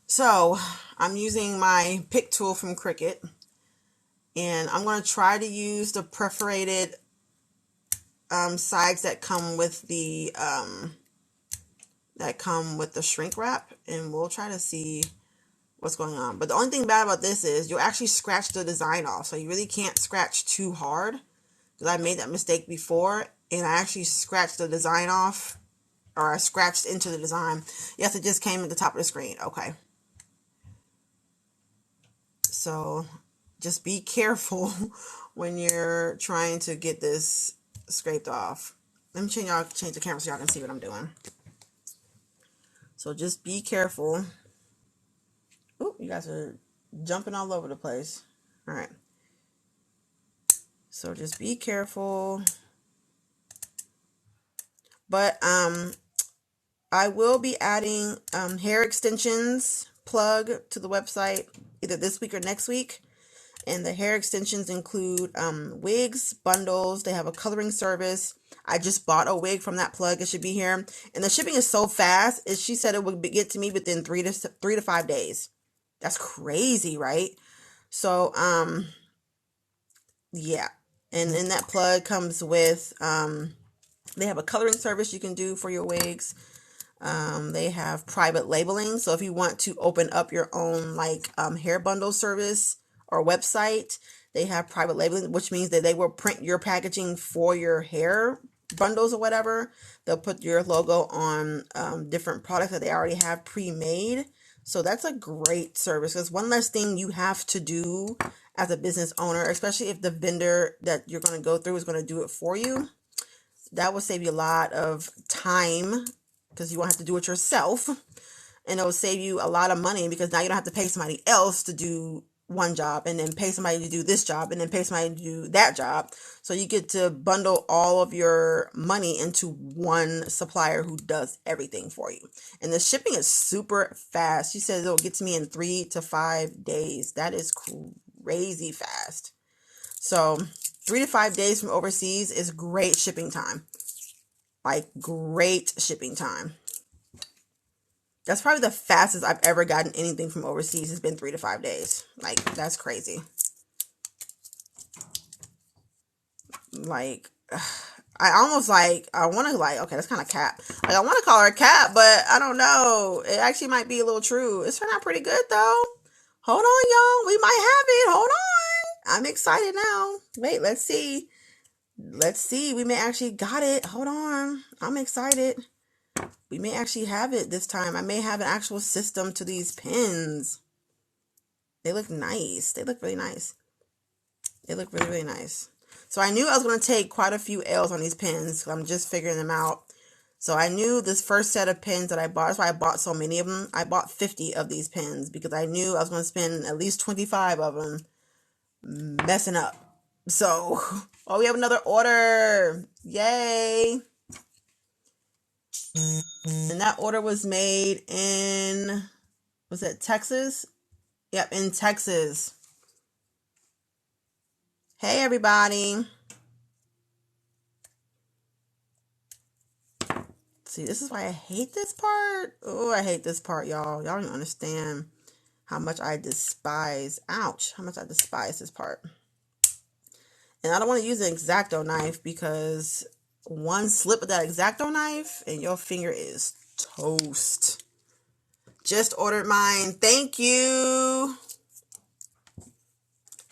So, I'm using my pick tool from Cricut. And I'm going to try to use the perforated sides that come with the shrink wrap, and we'll try to see what's going on. But the only thing bad about this is you'll actually scratch the design off, so you really can't scratch too hard, because I made that mistake before and I actually scratched the design off, or I scratched into the design. Yes, it just came at the top of the screen. Okay, so just be careful when you're trying to get this scraped off. Let me change the camera so y'all can see what I'm doing. So just be careful. Oh, you guys are jumping all over the place. All right. So just be careful. But I will be adding hair extensions plug to the website either this week or next week. And the hair extensions include wigs, bundles. They have a coloring service. I just bought a wig from that plug. It should be here. And the shipping is so fast. She said it would get to me within 3 to 5 days. That's crazy, right? So, yeah. And in that plug comes with, they have a coloring service you can do for your wigs. They have private labeling. So if you want to open up your own hair bundle service or website, they have private labeling, which means that they will print your packaging for your hair bundles or whatever. They'll put your logo on different products that they already have pre-made. So that's a great service. Because one less thing you have to do as a business owner, especially if the vendor that you're going to go through is going to do it for you. That will save you a lot of time, because you won't have to do it yourself. And it will save you a lot of money, because now you don't have to pay somebody else to do one job, and then pay somebody to do this job, and then pay somebody to do that job. So you get to bundle all of your money into one supplier who does everything for you. And the shipping is super fast. She says it'll get to me in 3 to 5 days. That is crazy fast. So 3 to 5 days from overseas is great shipping time. Great shipping time. That's probably the fastest I've ever gotten anything from overseas. Has been 3 to 5 days. That's crazy. I almost I want to okay, that's kind of cap. I want to call her a cap, but I don't know. It actually might be a little true. It's turned out pretty good though. Hold on, y'all. We might have it. Hold on. I'm excited now. Wait, let's see. We may actually got it. Hold on. I'm excited. We may actually have it this time. I may have an actual system to these pins. They look nice. They look really nice. They look really, really nice. So I knew I was going to take quite a few L's on these pins, because I'm just figuring them out. So I knew this first set of pins that I bought, that's why I bought so many of them. I bought 50 of these pins because I knew I was going to spend at least 25 of them messing up. So, oh, we have another order. Yay. And that order was made in, was it Texas? Yep, in Texas. Hey, everybody. See, this is why I hate this part. Oh, I hate this part, y'all. Y'all don't understand how much I despise. Ouch. How much I despise this part. And I don't want to use an X-Acto knife because one slip of that X-Acto knife and your finger is toast. Just ordered mine. Thank you.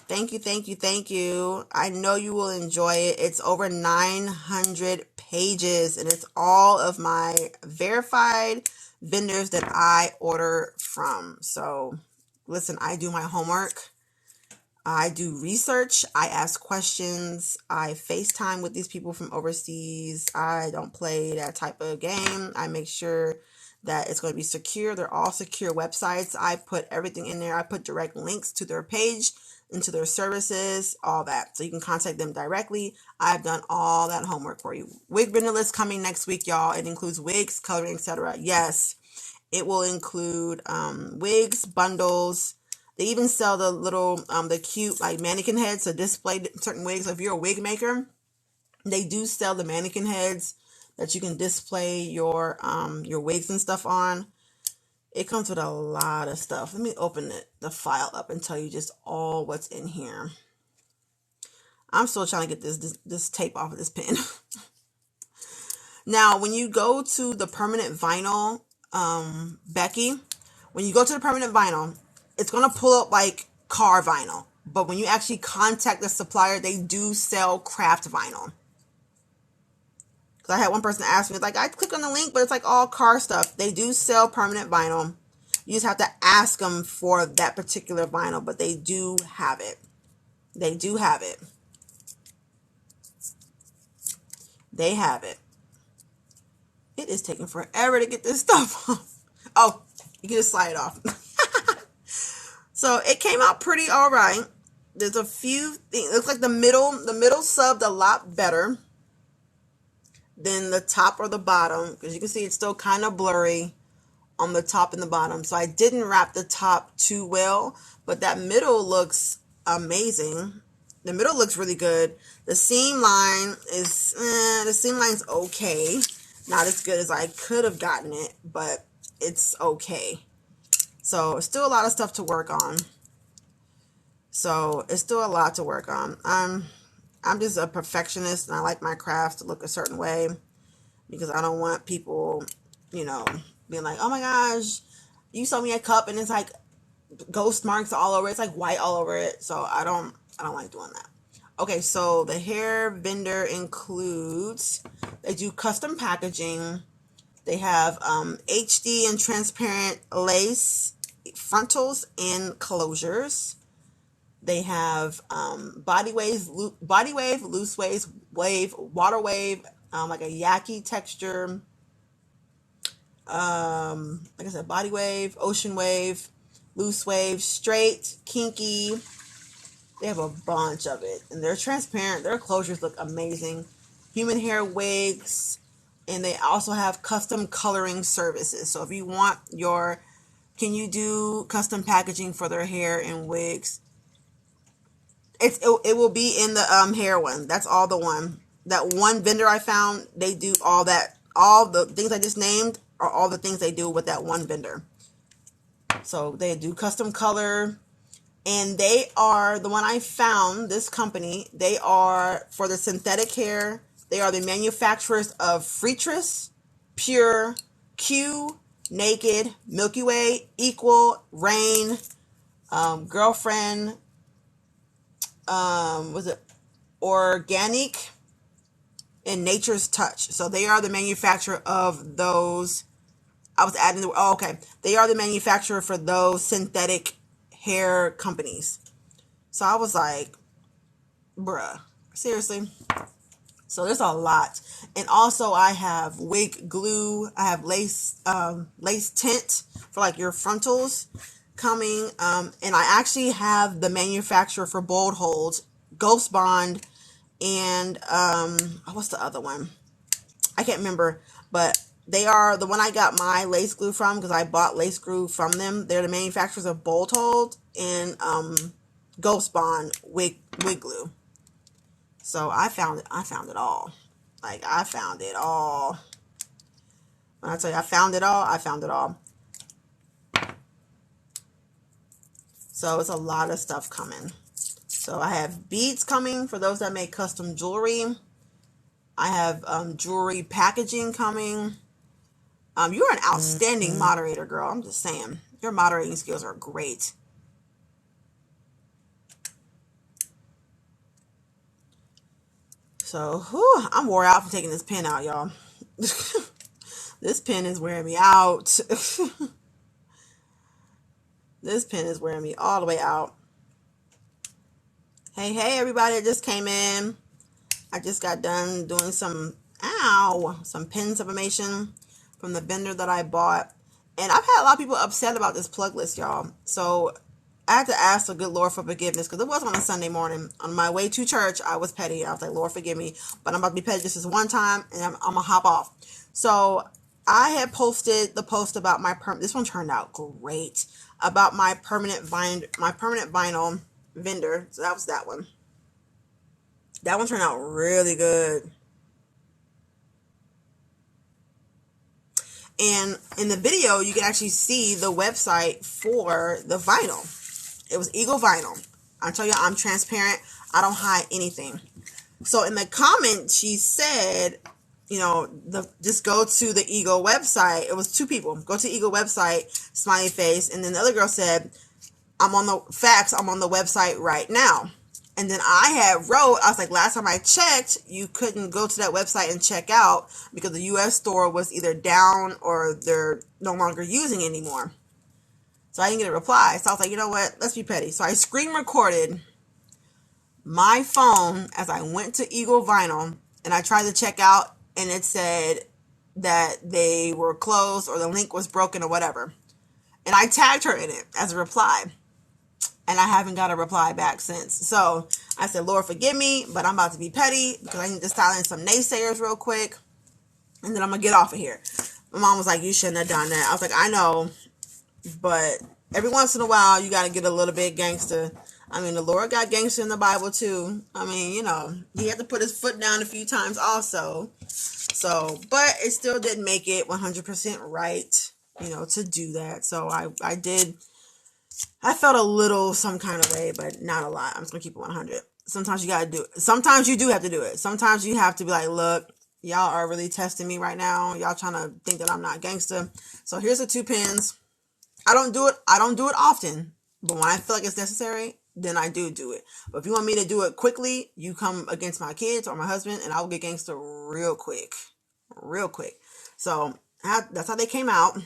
Thank you, thank you, thank you. I know you will enjoy it. It's over 900 pages, and it's all of my verified vendors that I order from. So, listen, I do my homework. I do research. I ask questions. I FaceTime with these people from overseas. I don't play that type of game. I make sure that it's going to be secure. They're all secure websites. I put everything in there. I put direct links to their page, into their services, all that. So you can contact them directly. I've done all that homework for you. Wig vendor list coming next week, y'all. It includes wigs, coloring, etc. Yes, it will include wigs, bundles. They even sell the little, the cute like mannequin heads to display certain wigs. So if you're a wig maker, they do sell the mannequin heads that you can display your wigs and stuff on. It comes with a lot of stuff. Let me open the file up and tell you just all what's in here. I'm still trying to get this tape off of this pen. Now, when you go to the permanent vinyl, Becky, when you go to the permanent vinyl, it's going to pull up like car vinyl. But when you actually contact the supplier, they do sell craft vinyl. Because I had one person ask me, like, I click on the link, but it's like all car stuff. They do sell permanent vinyl. You just have to ask them for that particular vinyl, but they do have it. They do have it. They have it. It is taking forever to get this stuff off. Oh, you can just slide it off. So it came out pretty all right. There's a few things. It looks like the middle subbed a lot better than the top or the bottom, because you can see it's still kind of blurry on the top and the bottom. So I didn't wrap the top too well, but that middle looks amazing. The middle looks really good. The seam line is okay. Not as good as I could have gotten it, but it's okay. So it's still a lot of stuff to work on. I'm just a perfectionist, and I like my crafts to look a certain way, because I don't want people, being like, oh my gosh, you sold me a cup and it's like ghost marks all over it. It's like white all over it. So I don't like doing that. Okay, so the hair vendor includes, they do custom packaging. They have HD and transparent lace frontals and closures. They have body wave, loose wave, water wave, like a yaki texture. Like I said, body wave, ocean wave, loose wave, straight, kinky. They have a bunch of it, and they're transparent. Their closures look amazing. Human hair wigs, and they also have custom coloring services. So if you want can you do custom packaging for their hair and wigs? It will be in the hair one. That's all the one. That one vendor I found, they do all that. All the things I just named are all the things they do with that one vendor. So they do custom color, and they are the one I found. This company, they are for the synthetic hair. They are the manufacturers of Freetress, Pure, Q, Naked, Milky Way, Equal, Rain, Girlfriend. Was it Organic? and Nature's Touch. So they are the manufacturer of those. I was adding the, oh, okay. They are the manufacturer for those synthetic hair companies. So I was like, bruh, seriously? So there's a lot. And also I have wig glue. I have lace tint for like your frontals coming. And I actually have the manufacturer for bold holds, Ghost Bond, and what's the other one? I can't remember, but they are the one I got my lace glue from, because I bought lace glue from them. They're the manufacturers of bold hold and Ghost Bond wig glue. So I found it all. Like, I found it all. When I tell you I found it all, I found it all. So it's a lot of stuff coming. So I have beads coming for those that make custom jewelry. I have jewelry packaging coming. You're an outstanding moderator, girl. I'm just saying. Your moderating skills are great. So, whew, I'm wore out from taking this pen out, y'all. This pen is wearing me out. This pen is wearing me all the way out. Hey, everybody that just came in. I just got done doing some pen sublimation from the vendor that I bought. And I've had a lot of people upset about this plug list, y'all. So I had to ask the good Lord for forgiveness, because it was on a Sunday morning. On my way to church, I was petty. I was like, Lord, forgive me, but I'm about to be petty just this one time, and I'm going to hop off. So I had posted the post about my this one turned out great, about my permanent vinyl vendor. So that was that one. That one turned out really good. And in the video, you can actually see the website for the vinyl. It was Eagle Vinyl. I tell you, I'm transparent. I don't hide anything. So in the comment, she said, you know, just go to the Eagle website. It was two people. Go to Eagle website, smiley face. And then the other girl said, I'm on the website right now. And then I was like, last time I checked, you couldn't go to that website and check out because the US store was either down or they're no longer using it anymore. So I didn't get a reply. So I was like, you know what? Let's be petty. So I screen recorded my phone as I went to Eagle Vinyl and I tried to check out, and it said that they were closed or the link was broken or whatever. And I tagged her in it as a reply. And I haven't got a reply back since. So I said, Lord, forgive me, but I'm about to be petty because I need to silence some naysayers real quick. And then I'm going to get off of here. My mom was like, you shouldn't have done that. I was like, I know. But every once in a while, you got to get a little bit gangster. I mean, the Lord got gangster in the Bible too. I mean, you know, he had to put his foot down a few times also. So, but it still didn't make it 100% right, you know, to do that. So I felt a little some kind of way, but not a lot. I'm just going to keep it 100. Sometimes you got to do it. Sometimes you do have to do it. Sometimes you have to be like, look, y'all are really testing me right now. Y'all trying to think that I'm not gangster. So here's the 2 pens. I don't do it often, but when I feel like it's necessary, then I do it. But if you want me to do it quickly, you come against my kids or my husband, and I will get gangster real quick. So that's how they came out.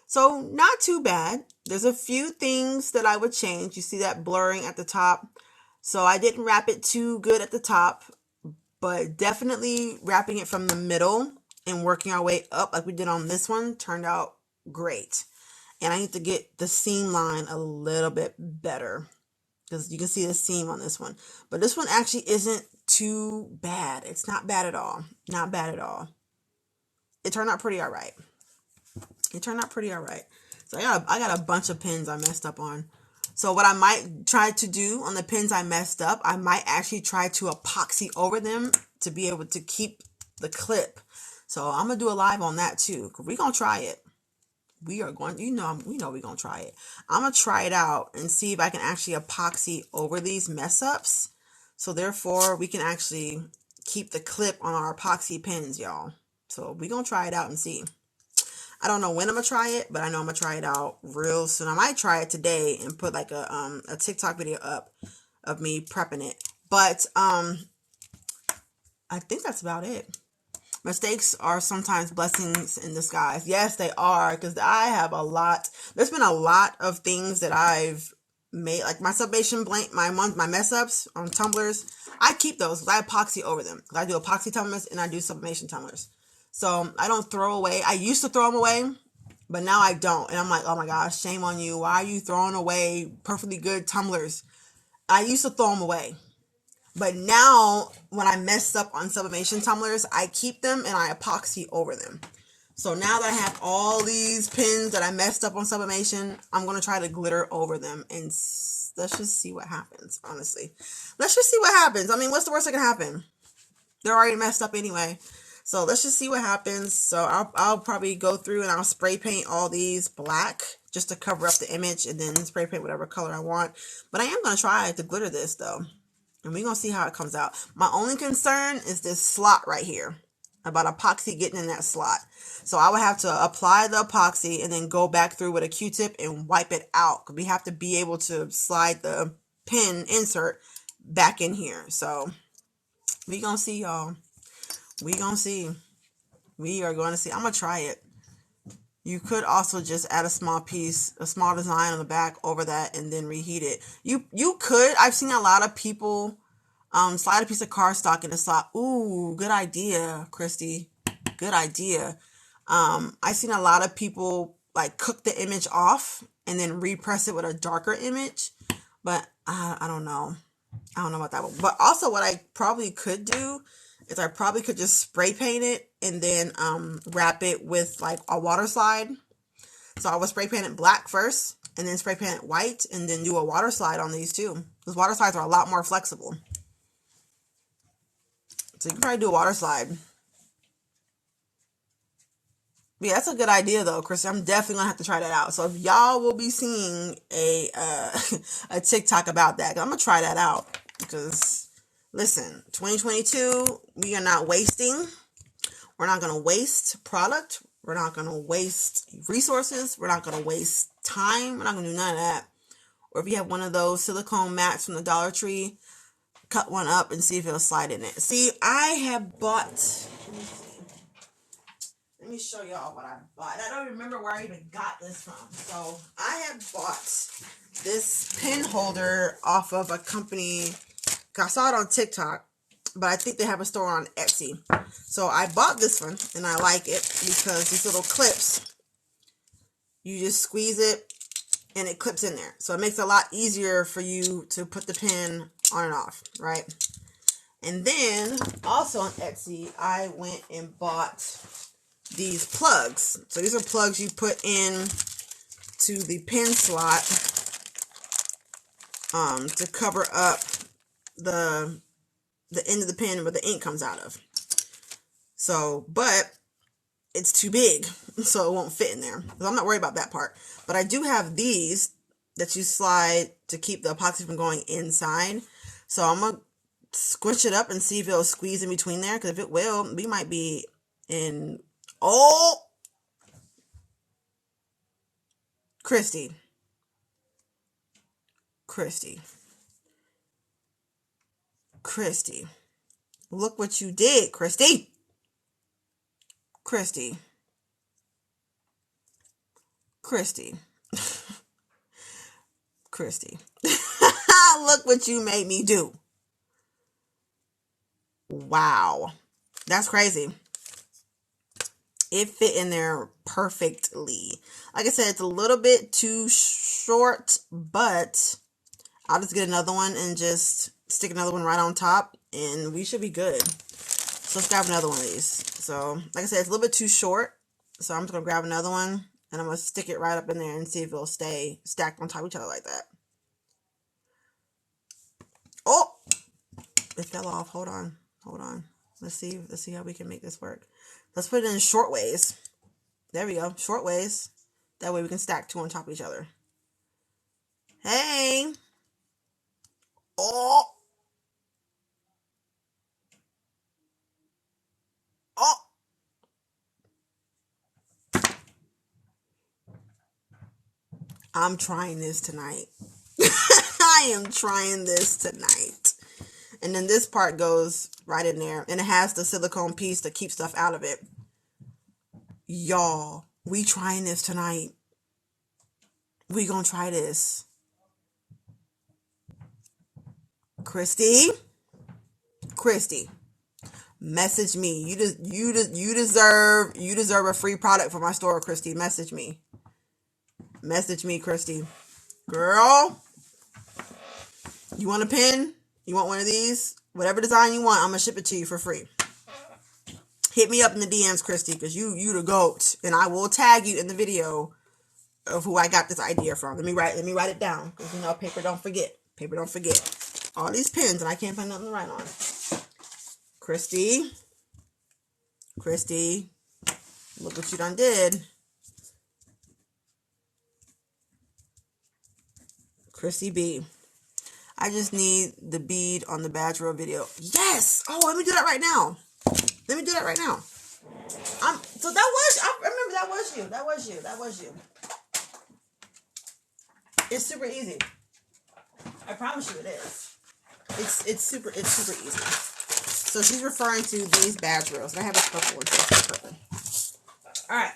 So not too bad. There's a few things that I would change. You see that blurring at the top. So I didn't wrap it too good at the top, but definitely wrapping it from the middle and working our way up like we did on this one turned out great. And I need to get the seam line a little bit better because you can see the seam on this one. But this one actually isn't too bad. It's not bad at all. Not bad at all. It turned out pretty all right. So I got a bunch of pins I messed up on. So what I might try to do on the pins I messed up, I might actually try to epoxy over them to be able to keep the clip. So I'm going to do a live on that too. We're going to try it. We are going, we know we're going to try it. I'm going to try it out and see if I can actually epoxy over these mess ups. So therefore we can actually keep the clip on our epoxy pins, y'all. So we're going to try it out and see. I don't know when I'm going to try it, but I know I'm going to try it out real soon. I might try it today and put like a TikTok video up of me prepping it. But, I think that's about it. Mistakes are sometimes blessings in disguise. Yes, they are, because I have a lot. There's been a lot of things that I've made, like my sublimation blank, my mess ups on tumblers. I keep those because I epoxy over them. I do epoxy tumblers and I do sublimation tumblers. So I don't throw away. I used to throw them away, but now I don't. And I'm like, oh my gosh, shame on you. Why are you throwing away perfectly good tumblers? I used to throw them away. But now, when I mess up on sublimation tumblers, I keep them and I epoxy over them. So now that I have all these pins that I messed up on sublimation, I'm going to try to glitter over them. And let's just see what happens, honestly. Let's just see what happens. I mean, what's the worst that can happen? They're already messed up anyway. So let's just see what happens. So I'll probably go through and I'll spray paint all these black just to cover up the image and then spray paint whatever color I want. But I am going to try to glitter this, though. And we're going to see how it comes out. My only concern is this slot right here. About epoxy getting in that slot. So I would have to apply the epoxy and then go back through with a Q-tip and wipe it out. We have to be able to slide the pin insert back in here. So we going to see, y'all. We going to see. We are going to see. I'm going to try it. You could also just add a small piece, a small design on the back over that and then reheat it. You could. I've seen a lot of people slide a piece of cardstock in the slot. Ooh, good idea, Christy. Good idea. I've seen a lot of people like cook the image off and then repress it with a darker image. But I don't know. I don't know about that one. But also what I probably could do is I probably could just spray paint it and then wrap it with like a water slide. So I would spray paint it black first and then spray paint it white and then do a water slide on these too. Because water slides are a lot more flexible. So you can probably do a water slide. But yeah, that's a good idea though, Chris. I'm definitely gonna have to try that out. So if y'all will be seeing a a TikTok about that, I'm gonna try that out. Because listen, 2022, we are not wasting. We're not gonna waste product. We're not gonna waste resources. We're not gonna waste time. We're not gonna do none of that. Or if you have one of those silicone mats from the Dollar Tree, cut one up and see if it'll slide in it. See, I have bought. Let me show y'all what I bought. I don't remember where I even got this from. So I have bought this pen holder off of a company. I saw it on TikTok, but I think they have a store on Etsy. So I bought this one and I like it because these little clips, you just squeeze it and it clips in there. So it makes it a lot easier for you to put the pen on and off, right? And then also on Etsy, I went and bought these plugs. So these are plugs you put in to the pen slot to cover up the end of the pen where the ink comes out of. So, but it's too big, so it won't fit in there. So I'm not worried about that part. But I do have these that you slide to keep the epoxy from going inside. So I'm going to squish it up and see if it'll squeeze in between there. Because if it will, we might be in... Oh! Christy. Look what you did, Christy. Look what you made me do. Wow. That's crazy. It fit in there perfectly. Like I said, it's a little bit too short, but I'll just get another one and just stick another one right on top and we should be good. So let's grab another one of these. So like I said, it's a little bit too short. So I'm just going to grab another one and I'm going to stick it right up in there and see if it'll stay stacked on top of each other like that. Oh, it fell off. Hold on. Let's see how we can make this work. Let's put it in short ways. There we go. Short ways. That way we can stack two on top of each other. Hey. Oh. I'm trying this tonight. I am trying this tonight. And then this part goes right in there. And it has the silicone piece to keep stuff out of it. Y'all, we trying this tonight. We gonna try this. Christy, message me. You deserve a free product from my store, Christy. Message me, Christy. Girl, you want a pen? You want one of these? Whatever design you want, I'm gonna ship it to you for free. Hit me up in the DMs, Christy, because you the GOAT, and I will tag you in the video of who I got this idea from. Let me write it down, because paper don't forget. All these pens, and I can't find nothing to write on. Christy, look what you done did. Christy B. I just need the bead on the badge roll video. Yes! Oh, let me do that right now. So I remember that was you. It's super easy. I promise you it is. It's super easy. So she's referring to these badge rails. I have a purple one. Alright.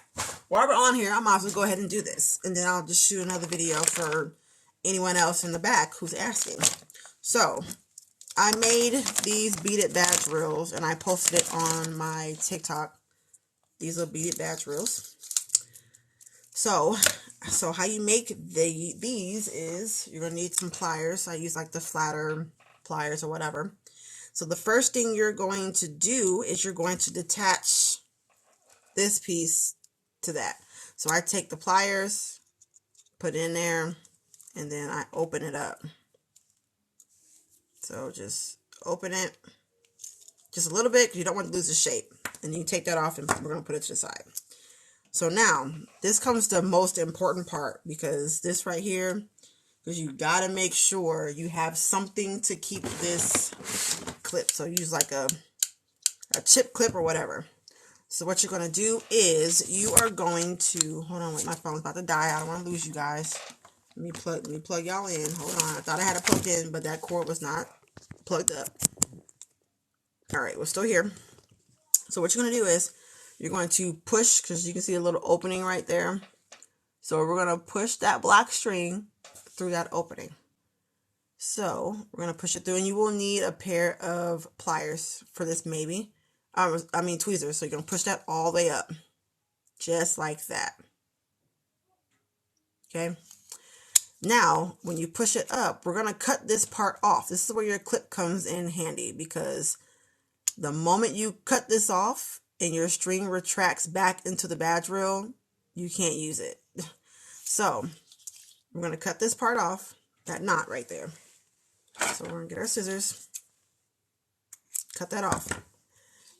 While we're on here, I might as well go ahead and do this. And then I'll just shoot another video for anyone else in the back who's asking. So I made these beaded badge reels and I posted it on my TikTok. These are beaded badge reels. So how you make these is you're going to need some pliers. I use like the flatter pliers or whatever. So the first thing you're going to do is you're going to detach this piece to that. So I take the pliers, put it in there, and then I open it up. So just open it just a little bit because you don't want to lose the shape. And you take that off and we're going to put it to the side. So now this comes to the most important part, because this right here, because you got to make sure you have something to keep this clip. So use like a chip clip or whatever. So what you're going to do is you are going to, hold on, wait, my phone's about to die. I don't want to lose you guys. Let me plug y'all in. Hold on. I thought I had it plugged in, but that cord was not plugged up. All right, we're still here. So what you're going to do is you're going to push, because you can see a little opening right there. So we're going to push that black string through that opening. So we're going to push it through, and you will need a pair of pliers for this maybe. Tweezers. So you're going to push that all the way up. Just like that. Okay. Now, when you push it up, we're going to cut this part off. This is where your clip comes in handy, because the moment you cut this off and your string retracts back into the badge reel, you can't use it. So we're going to cut this part off, that knot right there. So we're going to get our scissors, cut that off.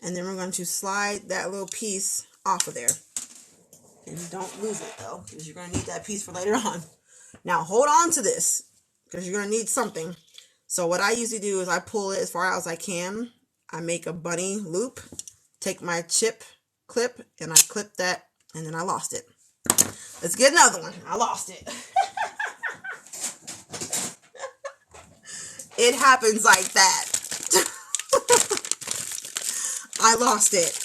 And then we're going to slide that little piece off of there. And don't lose it though, because you're going to need that piece for later on. Now hold on to this, because you're going to need something. So what I usually do is I pull it as far out as I can. I make a bunny loop, take my chip clip, and I clip that, and then I lost it. Let's get another one. I lost it. It happens like that. I lost it.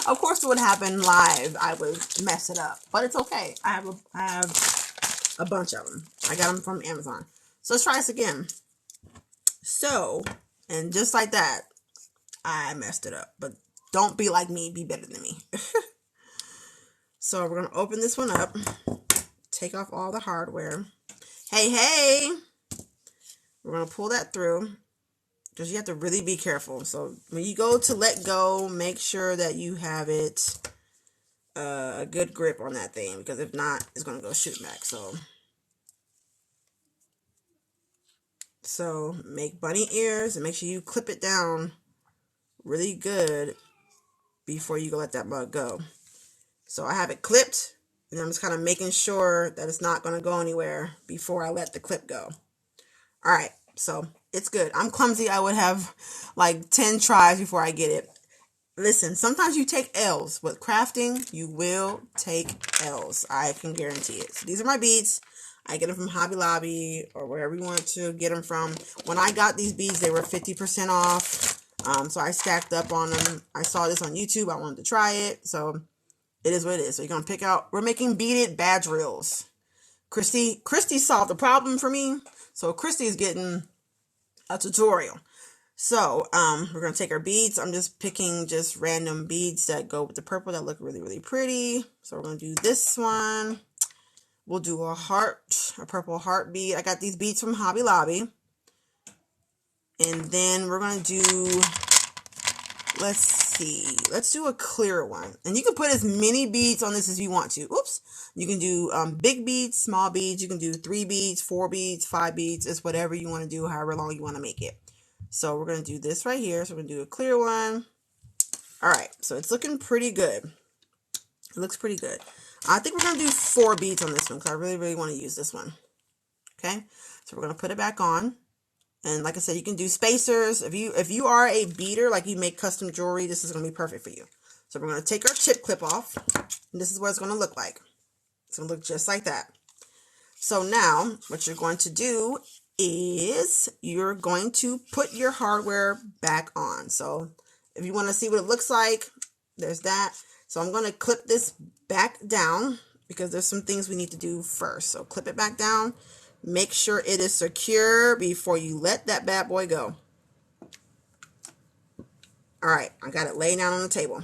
Of course it would happen live. I would mess it up, but it's okay. I have a bunch of them. I got them from Amazon. So let's try this again. So, and just like that, I messed it up. But don't be like me. Be better than me. So we're going to open this one up. Take off all the hardware. Hey. We're going to pull that through, because you have to really be careful. So when you go to let go, make sure that you have it a good grip on that thing, because if not, it's going to go shooting back. So make bunny ears and make sure you clip it down really good before you go let that mug go. So I have it clipped, and I'm just kind of making sure that it's not going to go anywhere before I let the clip go. All right, so it's good. I'm clumsy. I would have like 10 tries before I get it. listen, sometimes you take L's. With crafting, you will take L's. I can guarantee it. So these are my beads. I get them from Hobby Lobby or wherever you want to get them from. When I got these beads, they were 50% off. So I stacked up on them. I saw this on YouTube. I wanted to try it. So it is what it is. So you're going to pick out. We're making beaded badge reels. Christy solved the problem for me. So Christy is getting a tutorial. So, we're going to take our beads. I'm just picking just random beads that go with the purple that look really, really pretty. So we're going to do this one. We'll do a heart, a purple heart bead. I got these beads from Hobby Lobby. And then we're going to do, let's do a clear one. And you can put as many beads on this as you want to. Oops. You can do big beads, small beads. You can do 3 beads, 4 beads, 5 beads. It's whatever you want to do, however long you want to make it. So we're going to do this right here. So we're going to do a clear one. All right. So it's looking pretty good. It looks pretty good. I think we're going to do 4 beads on this one because I really, really want to use this one. Okay. So we're going to put it back on. And like I said, you can do spacers. If you are a beader, like you make custom jewelry, this is going to be perfect for you. So we're going to take our chip clip off. And this is what it's going to look like. It's going to look just like that. So now what you're going to do is you're going to put your hardware back on. So if you want to see what it looks like, there's that. So I'm going to clip this back down because there's some things we need to do first. So clip it back down. Make sure it is secure before you let that bad boy go. All right, I got it laying down on the table.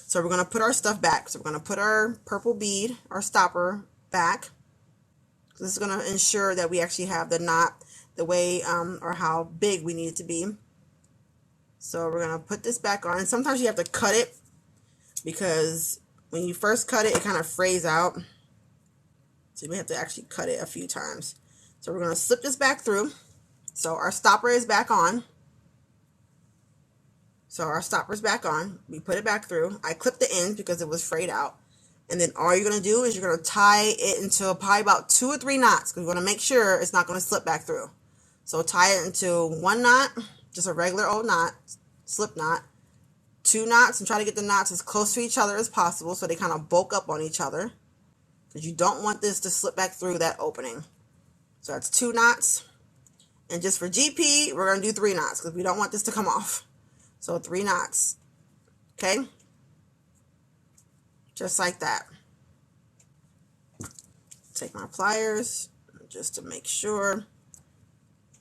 So we're going to put our stuff back. So we're going to put our purple bead, our stopper, back. This is going to ensure that we actually have the knot the way or how big we need it to be. So we're going to put this back on. And sometimes you have to cut it because when you first cut it, it kind of frays out. So we have to actually cut it a few times. So we're going to slip this back through. So our stopper is back on. So our stopper is back on. We put it back through. I clipped the ends because it was frayed out. And then all you're going to do is you're going to tie it into probably about 2 or 3 knots because we want to make sure it's not going to slip back through. So tie it into 1 knot, just a regular old knot, slip knot, 2 knots, and try to get the knots as close to each other as possible so they kind of bulk up on each other because you don't want this to slip back through that opening. So that's 2 knots. And just for GP, we're going to do 3 knots because we don't want this to come off. So 3 knots. Okay? Just like that. Take my pliers just to make sure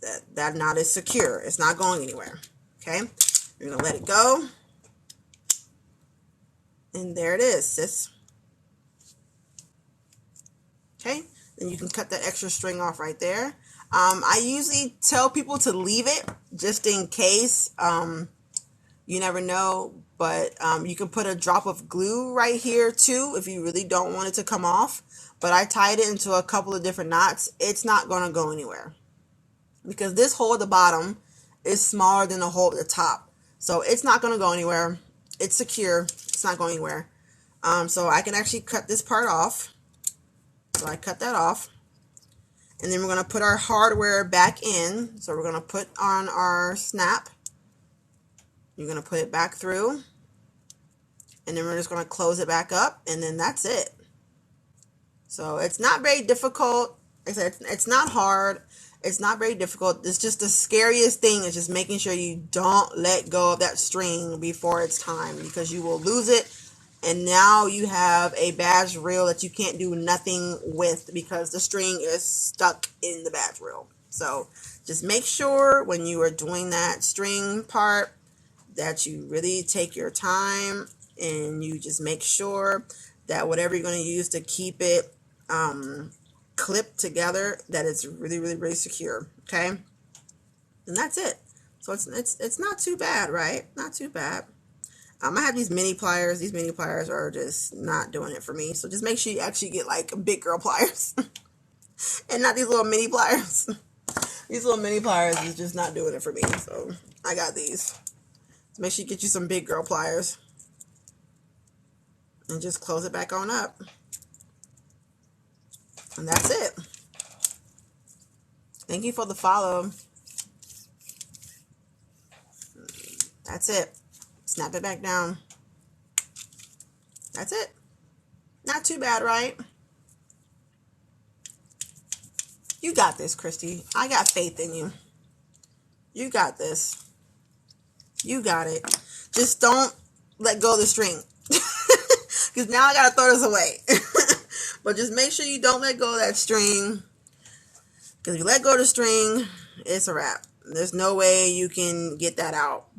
that that knot is secure. It's not going anywhere. Okay? You're going to let it go. And there it is, sis. Okay? Then you can cut that extra string off right there. I usually tell people to leave it just in case. You never know. But you can put a drop of glue right here too if you really don't want it to come off. But I tied it into a couple of different knots. It's not going to go anywhere. Because this hole at the bottom is smaller than the hole at the top. So it's not going to go anywhere. It's secure. It's not going anywhere. So I can actually cut this part off. So I cut that off. And then we're going to put our hardware back in. So we're going to put on our snap. You're going to put it back through. And then we're just going to close it back up. And then that's it. So it's not very difficult. Like I said, it's not hard. It's not very difficult. It's just the scariest thing is just making sure you don't let go of that string before it's time. Because you will lose it. And now you have a badge reel that you can't do nothing with because the string is stuck in the badge reel. So just make sure when you are doing that string part that you really take your time and you just make sure that whatever you're going to use to keep it clipped together, that it's really, really, really secure. Okay. And that's it. So it's not too bad, right? Not too bad. I have these mini pliers. These mini pliers are just not doing it for me. So just make sure you actually get like big girl pliers and not these little mini pliers. These little mini pliers is just not doing it for me. So I got these. So make sure you get you some big girl pliers and just close it back on up. And that's it. Thank you for the follow. That's it. Snap it back down. That's it. Not too bad, right? You got this, Christy. I got faith in you. You got this. You got it. Just don't let go of the string. Because now I got to throw this away. But just make sure you don't let go of that string. Because if you let go of the string, it's a wrap. There's no way you can get that out.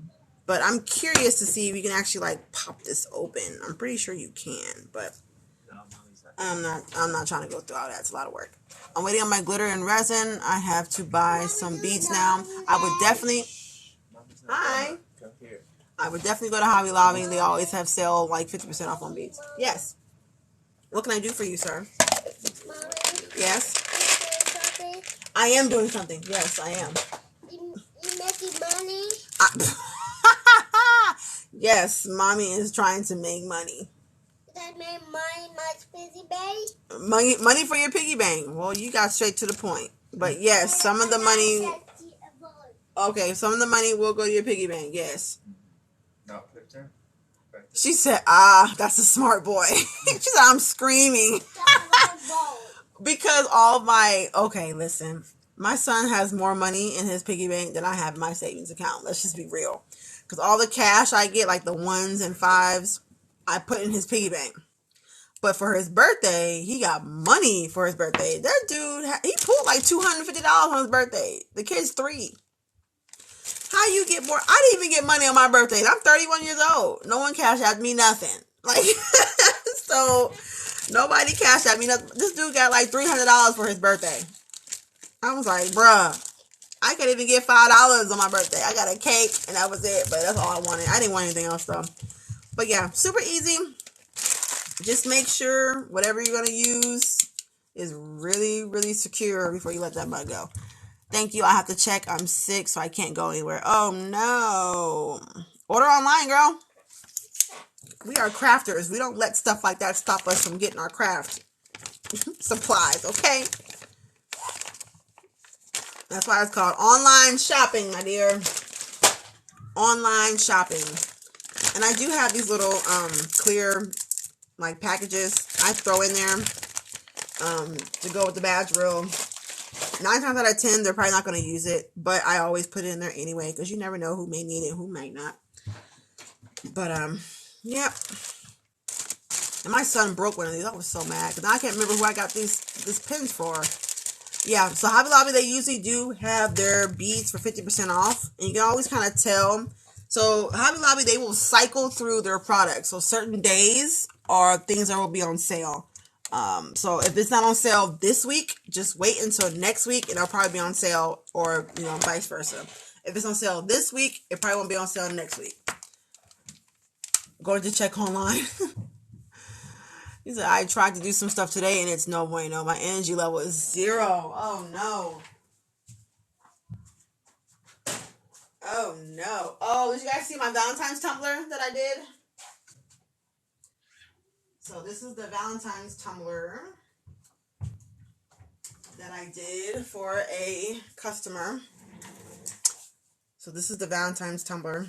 But I'm curious to see if you can actually like pop this open. I'm pretty sure you can, but I'm not trying to go through all that. It's a lot of work. I'm waiting on my glitter and resin. I have to buy some beads now. I would definitely go to Hobby Lobby. They always have sale like 50% off on beads. Yes. What can I do for you, sir? Yes. I am doing something. Yes, I am. You making money? Yes, mommy is trying to make money. That made money, my piggy bank? Money for your piggy bank. Well, you got straight to the point. But yes, some of the money. Okay, some of the money will go to your piggy bank. Yes. No, put it there. She said, that's a smart boy. She said, I'm screaming. Because listen. My son has more money in his piggy bank than I have in my savings account. Let's just be real. Because all the cash I get, like the 1s and 5s, I put in his piggy bank. But for his birthday, he got money for his birthday. That dude, he pulled like $250 on his birthday. The kid's 3. How you get more? I didn't even get money on my birthday. I'm 31 years old. No one cashed out me nothing. Like, so nobody cashed out me nothing. This dude got like $300 for his birthday. I was like, bruh, I can't even get $5 on my birthday. I got a cake and that was it. But that's all I wanted. I didn't want anything else though. But yeah, super easy. Just make sure whatever you're going to use is really, really secure before you let that mug go. Thank you. I have to check. I'm sick, so I can't go anywhere. Oh, no. Order online, girl. We are crafters. We don't let stuff like that stop us from getting our craft supplies, okay? That's why it's called online shopping, my dear. Online shopping. And I do have these little clear like packages I throw in there to go with the badge reel. 9 times out of 10, they're probably not going to use it, but I always put it in there anyway because you never know who may need it, who might not. But yeah. And my son broke one of these. I was so mad because I can't remember who I got this pins for. Yeah, so Hobby Lobby, they usually do have their beads for 50% off, and you can always kind of tell. So Hobby Lobby, they will cycle through their products. So certain days are things that will be on sale. So if it's not on sale this week, just wait until next week and it'll probably be on sale, or, vice versa. If it's on sale this week, it probably won't be on sale next week. Going to check online. He said, I tried to do some stuff today and it's no bueno. My energy level is 0. Oh, no. Oh, no. Oh, did you guys see my Valentine's tumbler that I did? So this is the Valentine's tumbler that I did for a customer. So this is the Valentine's tumbler,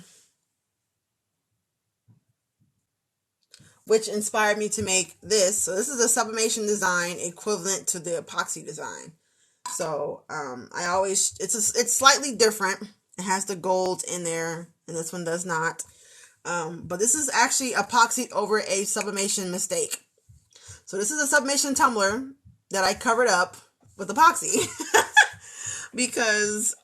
which inspired me to make this. So this is a sublimation design equivalent to the epoxy design. So it's slightly different. It has the gold in there, and this one does not. But this is actually epoxied over a sublimation mistake. So this is a sublimation tumbler that I covered up with epoxy because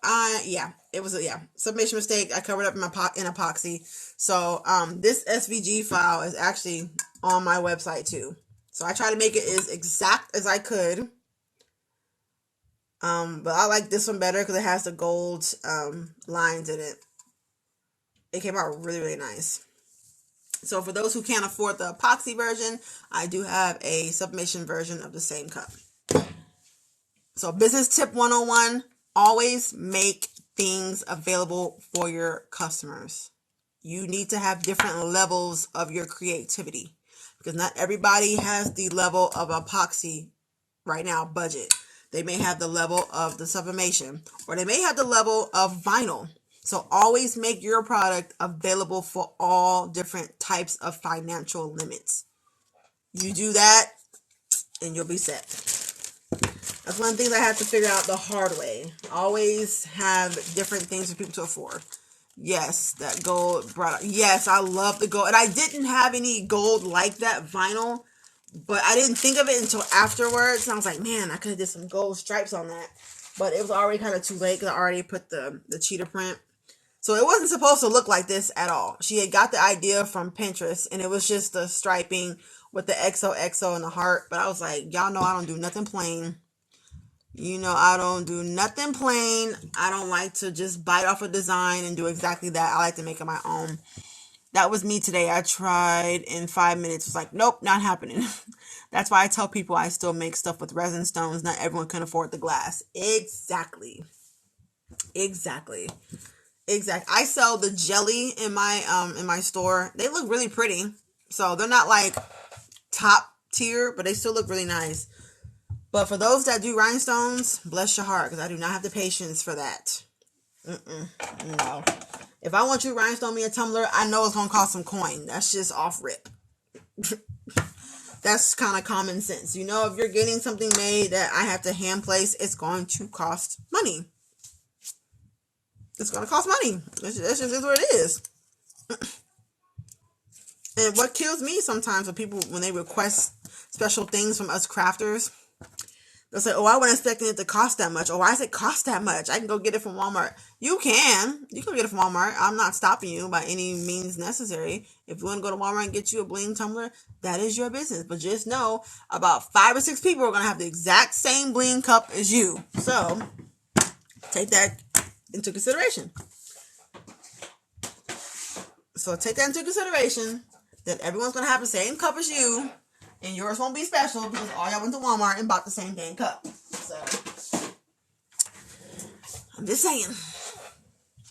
it was a sublimation mistake. I covered up in epoxy. So this SVG file is actually on my website too. So I try to make it as exact as I could. But I like this one better because it has the gold lines in it. It came out really, really nice. So for those who can't afford the epoxy version, I do have a sublimation version of the same cup. So business tip 101, always make things available for your customers. You need to have different levels of your creativity because not everybody has the level of epoxy right now budget. They may have the level of the sublimation, or they may have the level of vinyl. So always make your product available for all different types of financial limits. You do that and you'll be set. That's one of the things I have to figure out the hard way. Always have different things for people to afford. Yes, that gold brought. Yes, I love the gold. And I didn't have any gold like that vinyl, but I didn't think of it until afterwards. And I was like, man, I could have did some gold stripes on that. But it was already kind of too late because I already put the cheetah print. So it wasn't supposed to look like this at all. She had got the idea from Pinterest, and it was just the striping with the XOXO and the heart. But I was like, y'all know I don't do nothing plain. You know, I don't do nothing plain. I don't like to just bite off a design and do exactly that. I like to make it my own. That was me today. I tried in 5 minutes. It's like, nope, not happening. That's why I tell people I still make stuff with resin stones. Not everyone can afford the glass. Exactly. I sell the jelly in my store. They look really pretty. So they're not like top tier, but they still look really nice. But for those that do rhinestones, bless your heart, because I do not have the patience for that. No. If I want you to rhinestone me a tumbler, I know it's going to cost some coin. That's just off rip. That's kind of common sense. You know, if you're getting something made that I have to hand place, it's going to cost money. It's going to cost money. That's just is what it is. And what kills me sometimes when people, when they request special things from us crafters, they'll say, oh, I wasn't expecting it to cost that much. Oh, why does it cost that much? I can go get it from Walmart. You can get it from Walmart. I'm not stopping you by any means necessary. If you want to go to Walmart and get you a bling tumbler, that is your business. But just know about 5 or 6 people are going to have the exact same bling cup as you. So take that into consideration. That everyone's going to have the same cup as you. And yours won't be special because all y'all went to Walmart and bought the same dang cup. So, I'm just saying.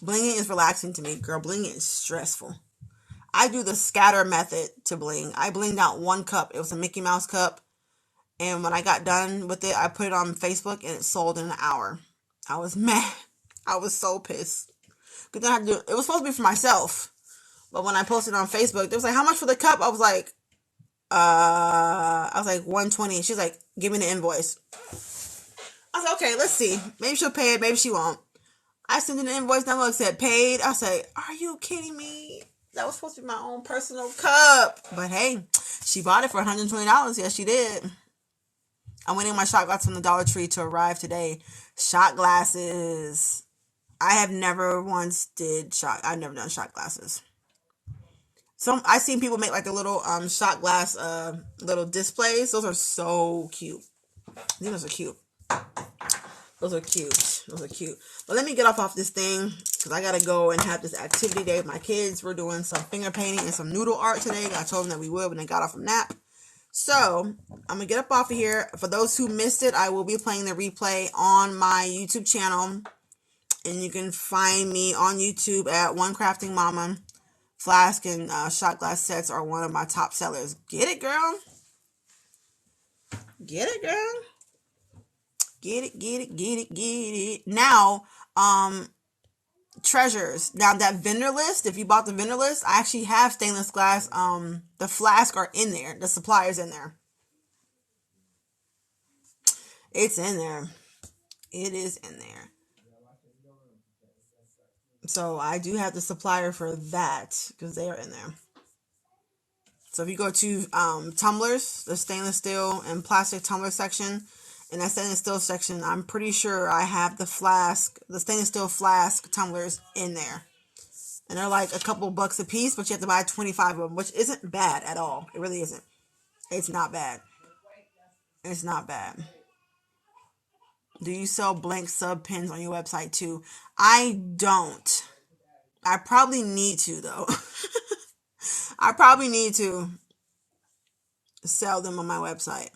Blinging is relaxing to me. Girl, blinging is stressful. I do the scatter method to bling. I blinged out 1 cup. It was a Mickey Mouse cup. And when I got done with it, I put it on Facebook and it sold in an hour. I was mad. I was so pissed. Because then I had to do it. Was supposed to be for myself. But when I posted on Facebook, they was like, how much for the cup? I was like, $120. She's like, give me the invoice. I was like, okay, let's see. Maybe she'll pay it, maybe she won't. I sent in the invoice, now look, said paid. I say, are you kidding me? That was supposed to be my own personal cup. But hey, she bought it for $120. Yes, she did. I'm waiting on my shot glass from the Dollar Tree to arrive today. Shot glasses. I've never done shot glasses. I've seen people make like the little shot glass little displays. Those are so cute. Those are cute. But let me get off this thing because I gotta go and have this activity day with my kids. We're doing some finger painting and some noodle art today. I told them that we would when they got off from nap. So I'm gonna get up off of here. For those who missed it, I will be playing the replay on my YouTube channel, and you can find me on YouTube at One Crafting Mama. Flask and shot glass sets are one of my top sellers. Get it, girl. Get it. Now, treasures. Now that vendor list, if you bought the vendor list, I actually have stainless glass. The flask are in there. The supplier's in there. It's in there. It is in there. So I do have the supplier for that because they are in there. So if you go to tumblers, the stainless steel and plastic tumbler section, in that stainless steel section, I'm pretty sure I have the stainless steel flask tumblers in there. And they're like a couple bucks a piece, but you have to buy 25 of them, which isn't bad at all. It really isn't. It's not bad. Do you sell blank sub pins on your website too? I don't. I probably need to though. I probably need to sell them on my website.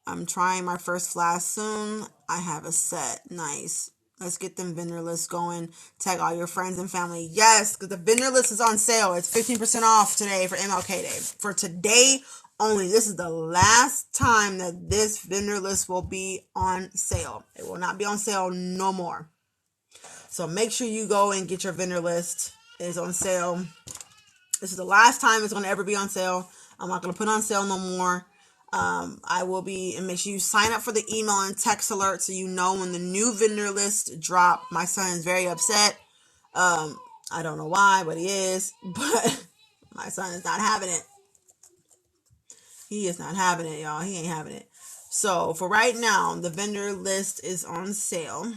I'm trying my first flask soon. I have a set. Nice. Let's get them vendor lists going. Tag all your friends and family. Yes, because the vendor list is on sale. It's 15% off today for MLK Day. For today only. This is the last time that this vendor list will be on sale. It will not be on sale no more. So make sure you go and get your vendor list. It's on sale. This is the last time it's going to ever be on sale. I'm not going to put it on sale no more. I will be, and make sure you sign up for the email and text alert so you know when the new vendor list drop. My son is very upset. I don't know why, but he is. But my son is not having it. He is not having it, y'all. He ain't having it. So for right now, the vendor list is on sale.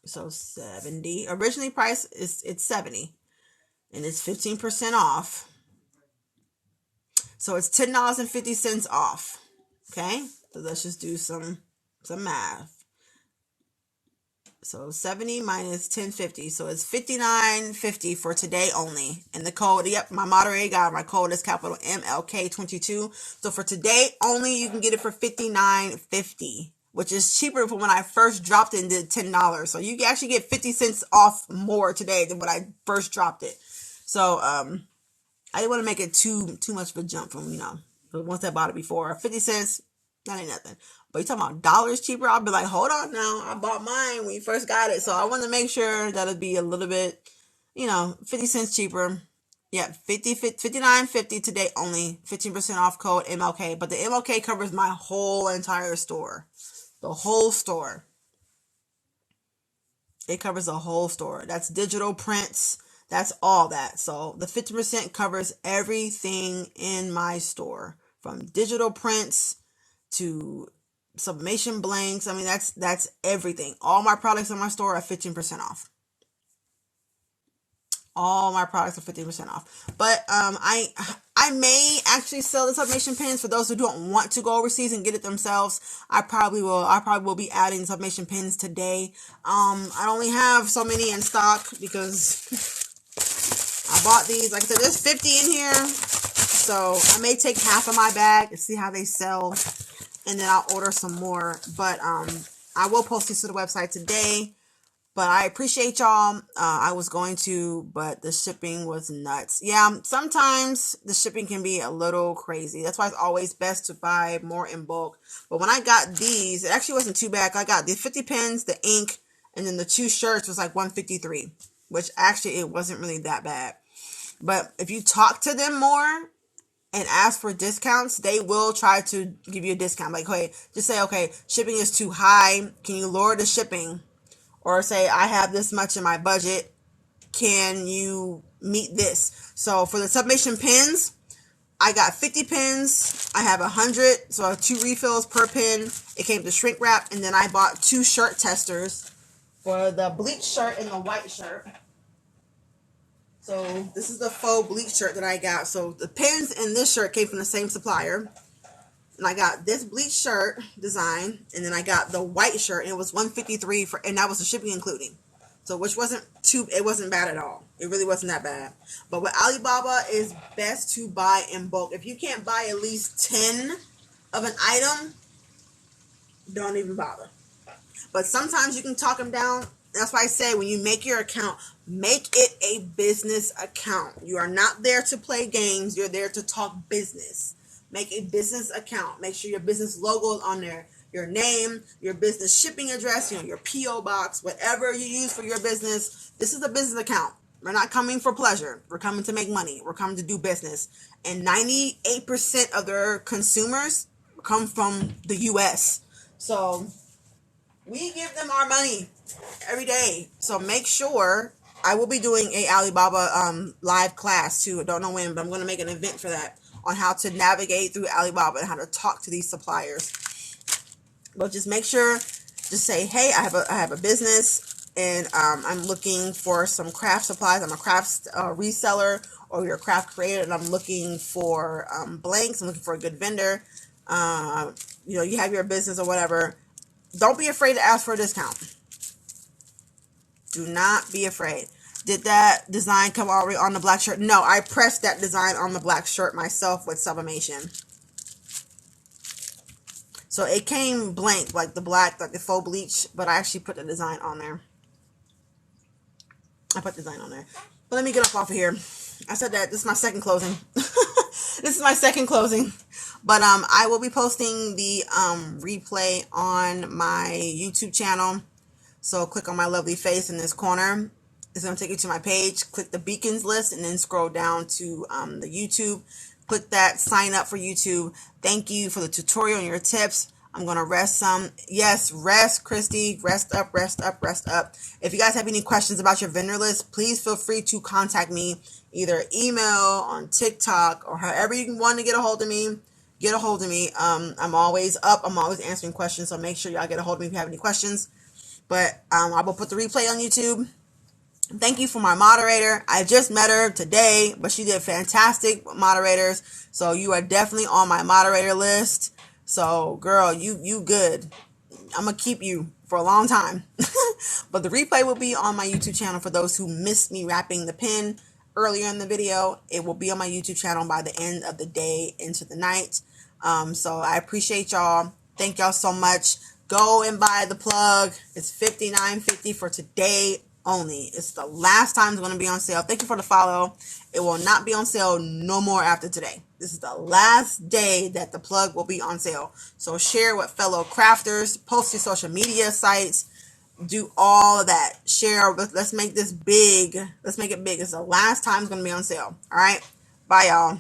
So 70. Originally price it's 70. And it's 15% off. So it's $10.50 off. Okay? So let's just do some math. So 70 minus 10.50. So it's $59.50 for today only. And the code, yep, my moderator guy, my code is capital MLK22. So for today only, you can get it for $59.50, which is cheaper from when I first dropped it and did $10. So you can actually get 50 cents off more today than when I first dropped it. So I didn't want to make it too much of a jump from, the ones that bought it before. 50 cents, that ain't nothing. But you talking about dollars cheaper, I'll be like, hold on now. I bought mine when you first got it. So I want to make sure that it'd be a little bit, 50 cents cheaper. Yeah, $59.50 today only. 15% off code MLK. But the MLK covers my whole entire store. The whole store. It covers the whole store. That's digital prints. That's all that. So the 50% covers everything in my store. From digital prints to sublimation blanks. I mean, that's everything. All my products in my store are 15% off. All my products are 15% off. But I may actually sell the sublimation pens for those who don't want to go overseas and get it themselves. I probably will be adding sublimation pens today. I only have so many in stock because I bought these. Like I said, there's 50 in here. So I may take half of my bag and see how they sell. And then I'll order some more. But I will post these to the website today. But I appreciate y'all. I was going to, but the shipping was nuts. Yeah, sometimes the shipping can be a little crazy. That's why it's always best to buy more in bulk. But when I got these, it actually wasn't too bad. I got the 50 pens, the ink, and then the 2 shirts was like $153, which actually it wasn't really that bad. But if you talk to them more and ask for discounts, they will try to give you a discount. Like, hey, just say, okay, shipping is too high. Can you lower the shipping? Or say, I have this much in my budget. Can you meet this? So for the sublimation pens, I got 50 pens. I have 100. So I have 2 refills per pen. It came to shrink wrap. And then I bought 2 shirt testers for the bleach shirt and the white shirt. So this is the faux bleach shirt that I got. So the pens and this shirt came from the same supplier. And I got this bleach shirt design, and then I got the white shirt, and it was $153 for, and that was the shipping including. So which it wasn't bad at all. It really wasn't that bad. But with Alibaba, it's best to buy in bulk. If you can't buy at least 10 of an item, don't even bother. But sometimes you can talk them down. That's why I say when you make your account, make it a business account. You are not there to play games. You're there to talk business. Make a business account. Make sure your business logo is on there. Your name, your business shipping address, your P.O. box, whatever you use for your business. This is a business account. We're not coming for pleasure. We're coming to make money. We're coming to do business. And 98% of their consumers come from the U.S. So we give them our money every day. So make sure. I will be doing a Alibaba live class too. I don't know when, but I'm going to make an event for that on how to navigate through Alibaba and how to talk to these suppliers. But just make sure, just say, hey, I have a business and I'm looking for some craft supplies. I'm a craft reseller, or you're a craft creator, and I'm looking for blanks. I'm looking for a good vendor. You have your business or whatever. Don't be afraid to ask for a discount. Do not be afraid. Did that design come already on the black shirt? No, I pressed that design on the black shirt myself with sublimation. So it came blank, like the black, like the faux bleach, but I actually put the design on there. I put the design on there. But let me get up off of here. I said that this is my second closing. This is my second closing. But I will be posting the replay on my YouTube channel. So click on my lovely face in this corner. It's going to take you to my page. Click the beacons list and then scroll down to the YouTube. Click that sign up for YouTube. Thank you for the tutorial and your tips. I'm going to rest some. Yes, rest, Christy. Rest up, rest up, rest up. If you guys have any questions about your vendor list, please feel free to contact me. Either email, on TikTok, or however you want to get a hold of me. Get a hold of me. I'm always up. I'm always answering questions. So make sure y'all get a hold of me if you have any questions. But I will put the replay on YouTube. Thank you for my moderator. I just met her today, but she did fantastic moderators. So you are definitely on my moderator list. So girl, you good. I'm going to keep you for a long time. But the replay will be on my YouTube channel for those who missed me wrapping the pin earlier in the video. It will be on my YouTube channel by the end of the day into the night. So I appreciate y'all. Thank y'all so much. Go and buy the plug. It's $59.50 for today only. It's the last time it's going to be on sale. Thank you for the follow. It will not be on sale no more after today. This is the last day that the plug will be on sale. So share with fellow crafters, post your social media sites, do all of that. Share. Let's make this big. Let's make it big. It's the last time it's going to be on sale. All right. Bye, y'all.